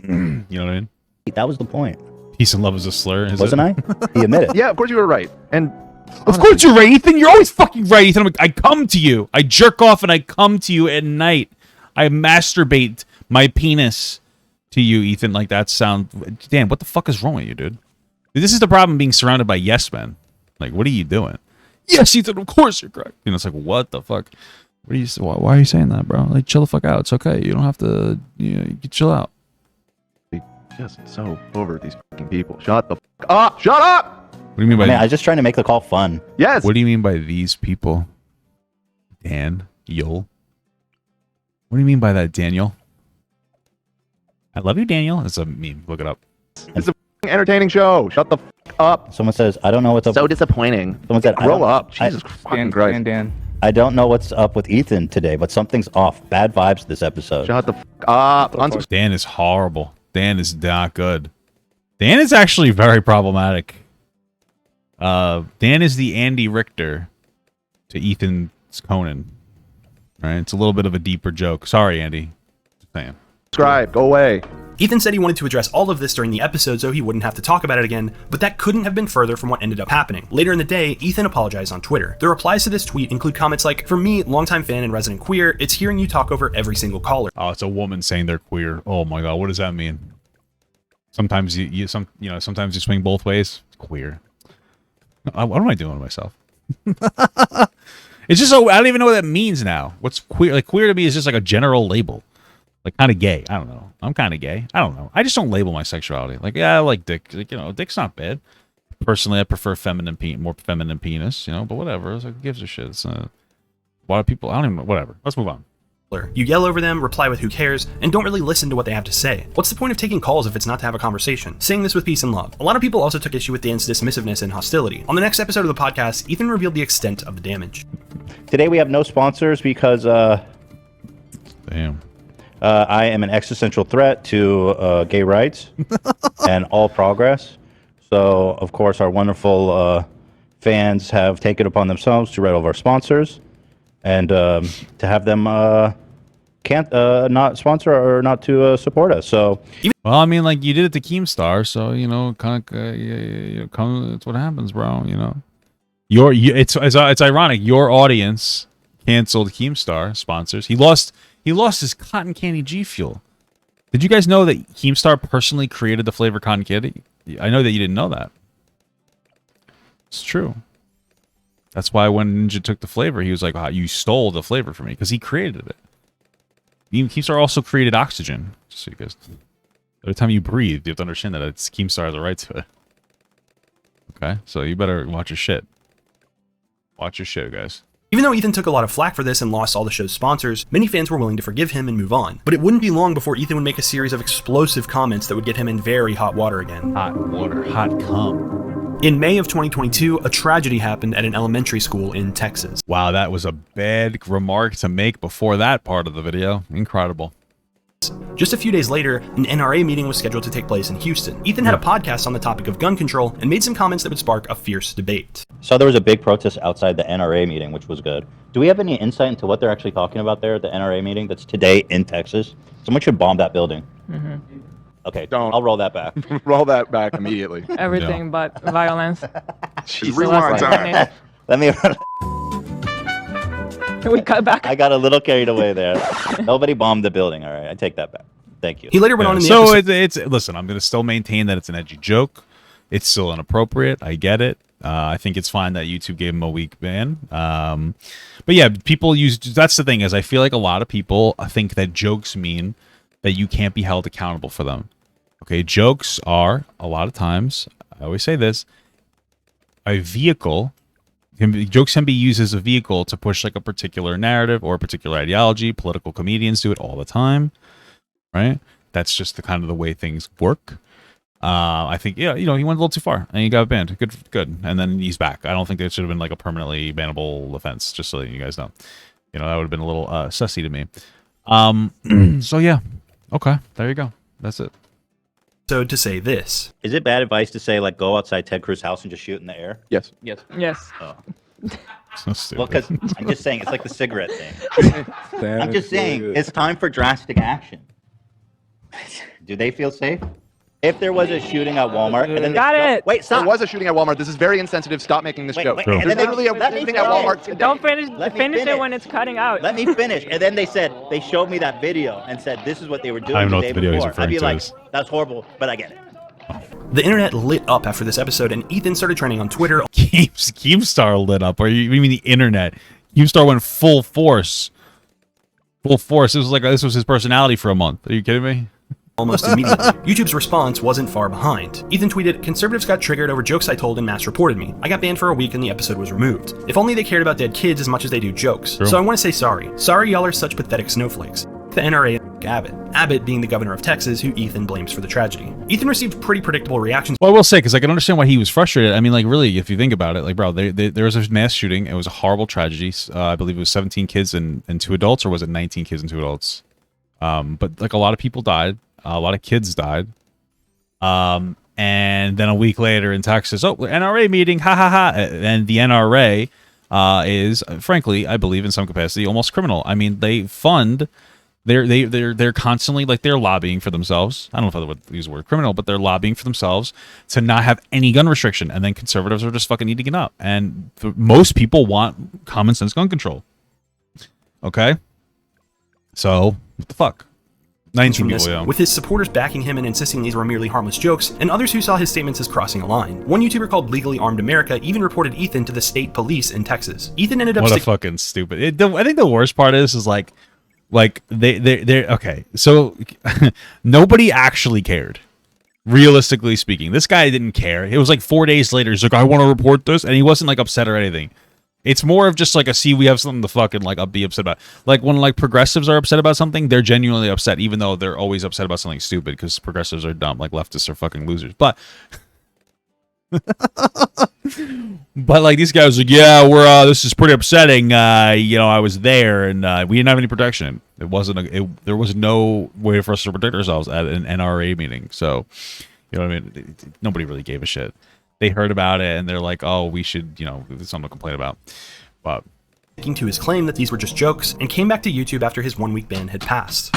Speaker 1: You know what I mean?
Speaker 2: That was the point.
Speaker 1: Peace and love is a slur.
Speaker 2: Wasn't I? He admitted.
Speaker 13: yeah, of course you were right. And
Speaker 1: of course you're right, Ethan. You're always fucking right, Ethan. I come to you. I jerk off and I come to you at night. I masturbate my penis to you, Ethan. Like, that sound... Dan, what the fuck is wrong with you, dude? This is the problem being surrounded by yes men. Like, what are you doing? Yes, Ethan, of course you're correct. You know, it's like, what the fuck? What are you? Why are you saying that, bro? Like, chill the fuck out. It's okay. You don't have to. You can chill out.
Speaker 13: Just so over these fucking people. Shut the fuck up. Shut up.
Speaker 1: What do you mean by?
Speaker 2: I was just trying to make the call fun.
Speaker 13: Yes.
Speaker 1: What do you mean by these people? Dan, Yul. What do you mean by that, Daniel? I love you, Daniel. It's a meme. Look it up.
Speaker 13: It's a entertaining show. Shut the fuck up.
Speaker 2: Someone says, I don't know what's up.
Speaker 13: So disappointing.
Speaker 2: Someone said,
Speaker 13: grow up. Jesus fucking Christ.
Speaker 9: Dan.
Speaker 2: I don't know what's up with Ethan today, but something's off. Bad vibes this episode.
Speaker 13: Shut the fuck up.
Speaker 1: Dan is horrible. Dan is not good. Dan is actually very problematic. Dan is the Andy Richter to Ethan's Conan. All right, it's a little bit of a deeper joke. Sorry, Andy. Just saying.
Speaker 13: Subscribe. Go away.
Speaker 5: Ethan said he wanted to address all of this during the episode so he wouldn't have to talk about it again, but that couldn't have been further from what ended up happening. Later in the day, Ethan apologized on Twitter. The replies to this tweet include comments like, "For me, longtime fan and resident queer, it's hearing you talk over every single caller."
Speaker 1: Oh, it's a woman saying they're queer. Oh my god, what does that mean? Sometimes sometimes you swing both ways. It's queer. What am I doing to myself? It's just so I don't even know what that means now. What's queer? Like, queer to me is just like a general label. Like, kind of gay. I don't know. I'm kind of gay. I don't know. I just don't label my sexuality. Like, yeah, I like dick. Like, you know, dick's not bad. Personally, I prefer more feminine penis, you know, but whatever. It's like, who gives a shit? It's a lot of people. I don't even know. Whatever. Let's move on.
Speaker 5: You yell over them, reply with who cares, and don't really listen to what they have to say. What's the point of taking calls if it's not to have a conversation? Saying this with peace and love. A lot of people also took issue with Dan's dismissiveness and hostility. On the next episode of the podcast, Ethan revealed the extent of the damage.
Speaker 2: Today we have no sponsors because,
Speaker 1: damn.
Speaker 2: I am an existential threat to gay rights and all progress. So, of course, our wonderful fans have taken upon themselves to write all of our sponsors and to have them not sponsor or not to support us. So,
Speaker 1: well, I mean, like, you did it to Keemstar, so you know, kind of, that's what happens, bro. You know, it's ironic. Your audience canceled Keemstar sponsors. He lost his cotton candy G Fuel. Did you guys know that Keemstar personally created the flavor cotton candy? I know that you didn't know that. It's true. That's why when Ninja took the flavor, he was like, "Wow, you stole the flavor from me," because he created it. Keemstar also created oxygen. Just so you guys, every time you breathe, you have to understand that it's Keemstar has the right to it. Okay, so you better watch your shit. Watch your shit, guys.
Speaker 5: Even though Ethan took a lot of flack for this and lost all the show's sponsors, many fans were willing to forgive him and move on. But it wouldn't be long before Ethan would make a series of explosive comments that would get him in very hot water again.
Speaker 1: Hot water, hot cum.
Speaker 5: In May of 2022, a tragedy happened at an elementary school in Texas.
Speaker 1: Wow, that was a bad remark to make before that part of the video. Incredible.
Speaker 5: Just a few days later, an NRA meeting was scheduled to take place in Houston. Ethan had a podcast on the topic of gun control and made some comments that would spark a fierce debate.
Speaker 2: So there was a big protest outside the NRA meeting, which was good. Do we have any insight into what they're actually talking about there at the NRA meeting that's today in Texas? Someone should bomb that building. Okay, I'll roll that back.
Speaker 13: Roll that back immediately.
Speaker 8: Everything but violence.
Speaker 13: Just rewind time.
Speaker 2: Let me...
Speaker 8: We cut back.
Speaker 2: I got a little carried away there. Nobody bombed the building. All right, I take that back. Thank you.
Speaker 5: He later went on in the
Speaker 1: so
Speaker 5: episode.
Speaker 1: it's listen, I'm going to still maintain that it's an edgy joke. It's still inappropriate. I get it. I think it's fine that YouTube gave him a week ban. But yeah, people use, that's the thing is I feel like a lot of people think that jokes mean that you can't be held accountable for them. Okay, jokes are, a lot of times, I always say this, a vehicle. Jokes can be used as a vehicle to push like a particular narrative or a particular ideology. Political comedians do it all the time, right? That's just the kind of the way things work. I think, yeah, he went a little too far and he got banned. Good. And then he's back. I don't think it should have been like a permanently bannable offense, just so you guys know. That would have been a little sussy to me. So yeah, okay, there you go. That's it.
Speaker 5: So to say this.
Speaker 2: Is it bad advice to say, like, go outside Ted Cruz's house and just shoot in the air?
Speaker 13: Yes.
Speaker 8: Yes.
Speaker 2: Oh.
Speaker 1: So stupid.
Speaker 2: Well, because I'm just saying, it's like the cigarette thing. I'm just saying, it's time for drastic action. Do they feel safe? If there was a shooting at Walmart, and then wait, stop.
Speaker 13: There was a shooting at Walmart. This is very insensitive. Stop making this joke.
Speaker 2: And then
Speaker 13: literally a shooting at Walmart.
Speaker 8: Don't finish it when it's cutting out.
Speaker 2: Let me finish. And then they showed me that video and said this is what they were doing
Speaker 1: I don't know
Speaker 2: the
Speaker 1: what
Speaker 2: day
Speaker 1: the video he's
Speaker 2: before. I'd be
Speaker 1: referring
Speaker 2: like,
Speaker 1: to is.
Speaker 2: that's horrible, but I get it.
Speaker 5: The internet lit up after this episode, and Ethan started trending on Twitter.
Speaker 1: Keemstar lit up. Or you mean the internet? Keemstar went full force. Full force. This was his personality for a month. Are you kidding me?
Speaker 5: Almost immediately. YouTube's response wasn't far behind. Ethan tweeted, "Conservatives got triggered over jokes I told and mass reported me. I got banned for a week and the episode was removed. If only they cared about dead kids as much as they do jokes.
Speaker 1: True.
Speaker 5: So I want to say sorry. Sorry y'all are such pathetic snowflakes." The NRA and Abbott. Abbott being the governor of Texas, who Ethan blames for the tragedy. Ethan received pretty predictable reactions.
Speaker 1: Well, I will say, because I can understand why he was frustrated. I mean, like, really, if you think about it, like, bro, there was a mass shooting. It was a horrible tragedy. I believe it was 17 kids and 2 adults, or was it 19 kids and 2 adults? But, like, a lot of people died. A lot of kids died. And then a week later in Texas, NRA meeting, ha ha ha. And the NRA is, frankly, I believe in some capacity, almost criminal. I mean, they fund... They're constantly, like, they're lobbying for themselves. I don't know if I would use the word criminal, but they're lobbying for themselves to not have any gun restriction. And then conservatives are just fucking eating it up. And most people want common sense gun control. Okay? So, what the fuck? 19 people, yeah.
Speaker 5: With his supporters backing him and insisting these were merely harmless jokes, and others who saw his statements as crossing a line. One YouTuber called Legally Armed America even reported Ethan to the state police in Texas. Ethan ended up...
Speaker 1: What a fucking stupid... I think the worst part is like they're okay. So nobody actually cared. Realistically speaking, this guy didn't care. It was like 4 days later. He's like, I want to report this, and he wasn't like upset or anything. It's more of just like we have something to fucking like be upset about. Like when like progressives are upset about something, they're genuinely upset, even though they're always upset about something stupid because progressives are dumb. Like leftists are fucking losers. But but like these guys are like, yeah, we're this is pretty upsetting. I was there and we didn't have any protection. It wasn't there was no way for us to protect ourselves at an NRA meeting. So you know what I mean? Nobody really gave a shit. They heard about it and they're like, oh, we should, there's something to complain about. But
Speaker 5: sticking to his claim that these were just jokes and came back to YouTube after his 1 week ban had passed.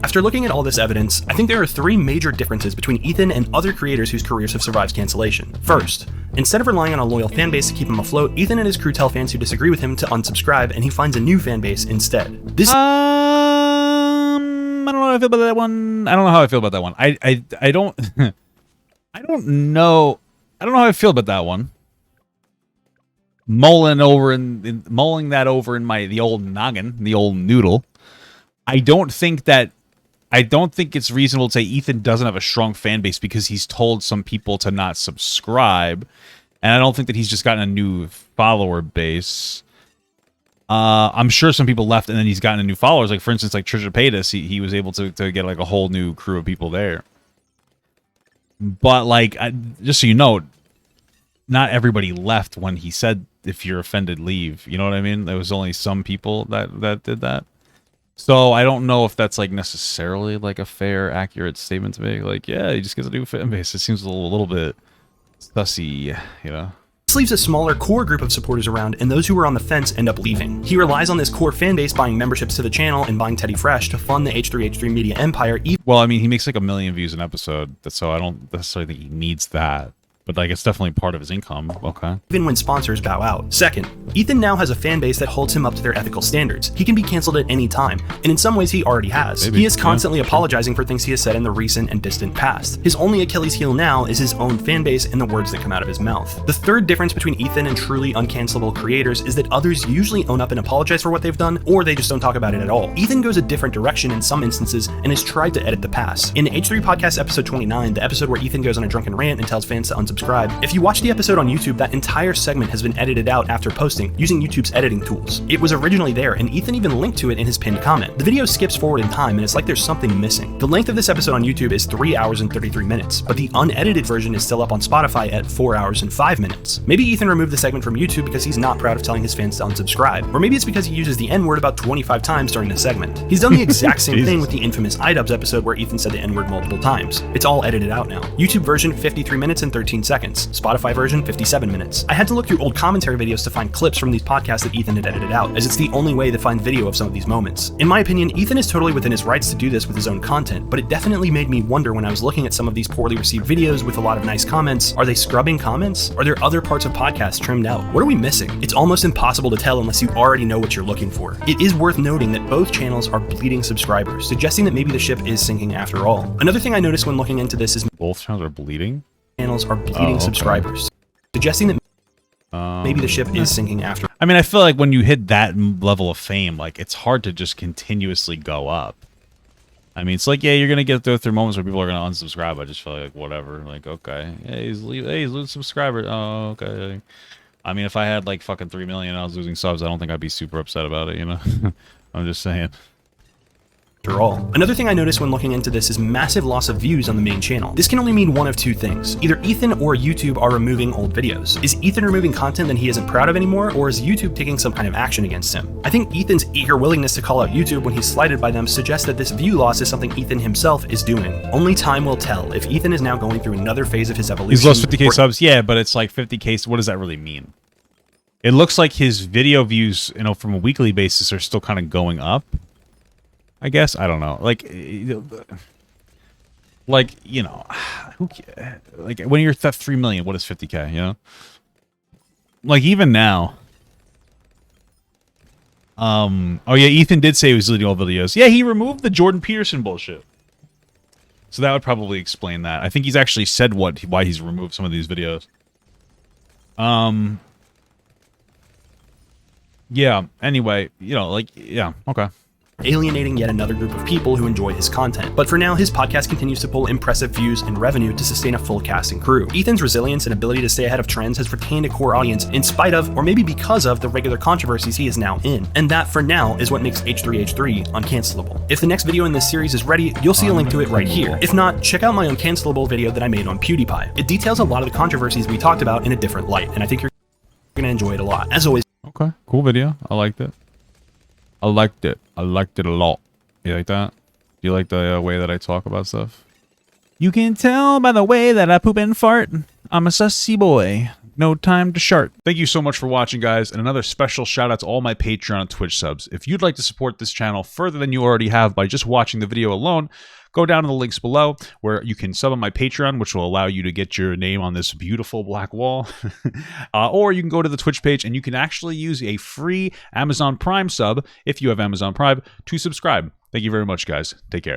Speaker 5: After looking at all this evidence, I think there are 3 major differences between Ethan and other creators whose careers have survived cancellation. First, instead of relying on a loyal fanbase to keep him afloat, Ethan and his crew tell fans who disagree with him to unsubscribe, and he finds a new fanbase instead. This
Speaker 1: I don't know how I feel about that one. I don't know how I feel about that one. I don't I don't know how I feel about that one. Mulling that over in the old noggin, the old noodle. I don't think that I don't think it's reasonable to say Ethan doesn't have a strong fan base because he's told some people to not subscribe. And I don't think that he's just gotten a new follower base. I'm sure some people left and then he's gotten a new followers. Like, for instance, like Trisha Paytas, he was able to get like a whole new crew of people there. But like, just so you know, not everybody left when he said, if you're offended, leave. You know what I mean? There was only some people that did that. So I don't know if that's like necessarily like a fair, accurate statement to make. Like, yeah, he just gets a new fan base. It seems a little bit sussy, you know?
Speaker 5: This leaves a smaller core group of supporters around, and those who were on the fence end up leaving. He relies on this core fan base buying memberships to the channel and buying Teddy Fresh to fund the H3H3 media empire.
Speaker 1: Well, I mean, he makes like 1 million views an episode, so I don't necessarily think he needs that. But like, it's definitely part of his income. Okay.
Speaker 5: Even when sponsors bow out. Second, Ethan now has a fan base that holds him up to their ethical standards. He can be canceled at any time, and in some ways he already has.
Speaker 1: Maybe.
Speaker 5: He is constantly apologizing for things he has said in the recent and distant past. His only Achilles heel now is his own fan base and the words that come out of his mouth. The third difference between Ethan and truly uncancelable creators is that others usually own up and apologize for what they've done, or they just don't talk about it at all. Ethan goes a different direction in some instances and has tried to edit the past. In H3 Podcast episode 29, the episode where Ethan goes on a drunken rant and tells fans to unsubscribe, if you watch the episode on YouTube, that entire segment has been edited out after posting using YouTube's editing tools. It was originally there, and Ethan even linked to it in his pinned comment. The video skips forward in time, and it's like there's something missing. The length of this episode on YouTube is 3 hours and 33 minutes, but the unedited version is still up on Spotify at 4 hours and 5 minutes. Maybe Ethan removed the segment from YouTube because he's not proud of telling his fans to unsubscribe, or maybe it's because he uses the N-word about 25 times during the segment. He's done the exact same thing with the infamous iDubbbz episode where Ethan said the N-word multiple times. It's all edited out now. YouTube version 53 minutes and 13 seconds. Spotify version 57 minutes. I had to look through old commentary videos to find clips from these podcasts that Ethan had edited out, as it's the only way to find video of some of these moments. In my opinion, Ethan is totally within his rights to do this with his own content, but it definitely made me wonder when I was looking at some of these poorly received videos with a lot of nice comments. Are they scrubbing comments? Are there other parts of podcasts trimmed out? What are we missing? It's almost impossible to tell unless you already know what you're looking for. It is worth noting that both channels are bleeding subscribers, suggesting that maybe the ship is sinking after all. Another thing I noticed when looking into this is
Speaker 1: both channels are bleeding?
Speaker 5: Channels are bleeding subscribers, suggesting that maybe the ship is sinking after.
Speaker 1: I mean, I feel like when you hit that level of fame, like, it's hard to just continuously go up. I mean, it's like, yeah, you're gonna get through moments where people are gonna unsubscribe. I just feel like whatever. Like, okay, hey, he's losing subscribers. Oh, okay. I mean, if I had like fucking 3 million and I was losing subs, I don't think I'd be super upset about it, you know? I'm just saying.
Speaker 5: After all. Another thing I noticed when looking into this is massive loss of views on the main channel. This can only mean one of two things. Either Ethan or YouTube are removing old videos. Is Ethan removing content that he isn't proud of anymore, or is YouTube taking some kind of action against him? I think Ethan's eager willingness to call out YouTube when he's slighted by them suggests that this view loss is something Ethan himself is doing. Only time will tell if Ethan is now going through another phase of his evolution.
Speaker 1: He's lost 50k subs, yeah, but it's like 50k, what does that really mean? It looks like his video views, you know, from a weekly basis are still kind of going up. I guess. I don't know. Like, you know, like when you're at 3 million, what is 50k, you know? Like, even now. Oh yeah, Ethan did say he was deleting all videos. Yeah, he removed the Jordan Peterson bullshit. So that would probably explain that. I think he's actually said why he's removed some of these videos. Yeah, anyway, you know, like, yeah, okay.
Speaker 5: Alienating yet another group of people who enjoy his content. But for now, his podcast continues to pull impressive views and revenue to sustain a full cast and crew. Ethan's resilience and ability to stay ahead of trends has retained a core audience in spite of, or maybe because of, the regular controversies he is now in. And that, for now, is what makes H3H3 uncancelable. If the next video in this series is ready, you'll see a link to it right here. If not, check out my uncancelable video that I made on Pewdiepie. It details a lot of the controversies we talked about in a different light, and I think you're gonna enjoy it a lot. As always.
Speaker 1: Okay, cool video. I liked it. I liked it. I liked it a lot. You like that? Do you like the way that I talk about stuff? You can tell by the way that I poop and fart. I'm a sussy boy. No time to shart. Thank you so much for watching, guys. And another special shout out to all my Patreon and Twitch subs. If you'd like to support this channel further than you already have by just watching the video alone, go down to the links below where you can sub on my Patreon, which will allow you to get your name on this beautiful black wall. Or you can go to the Twitch page and you can actually use a free Amazon Prime sub, if you have Amazon Prime, to subscribe. Thank you very much, guys. Take care.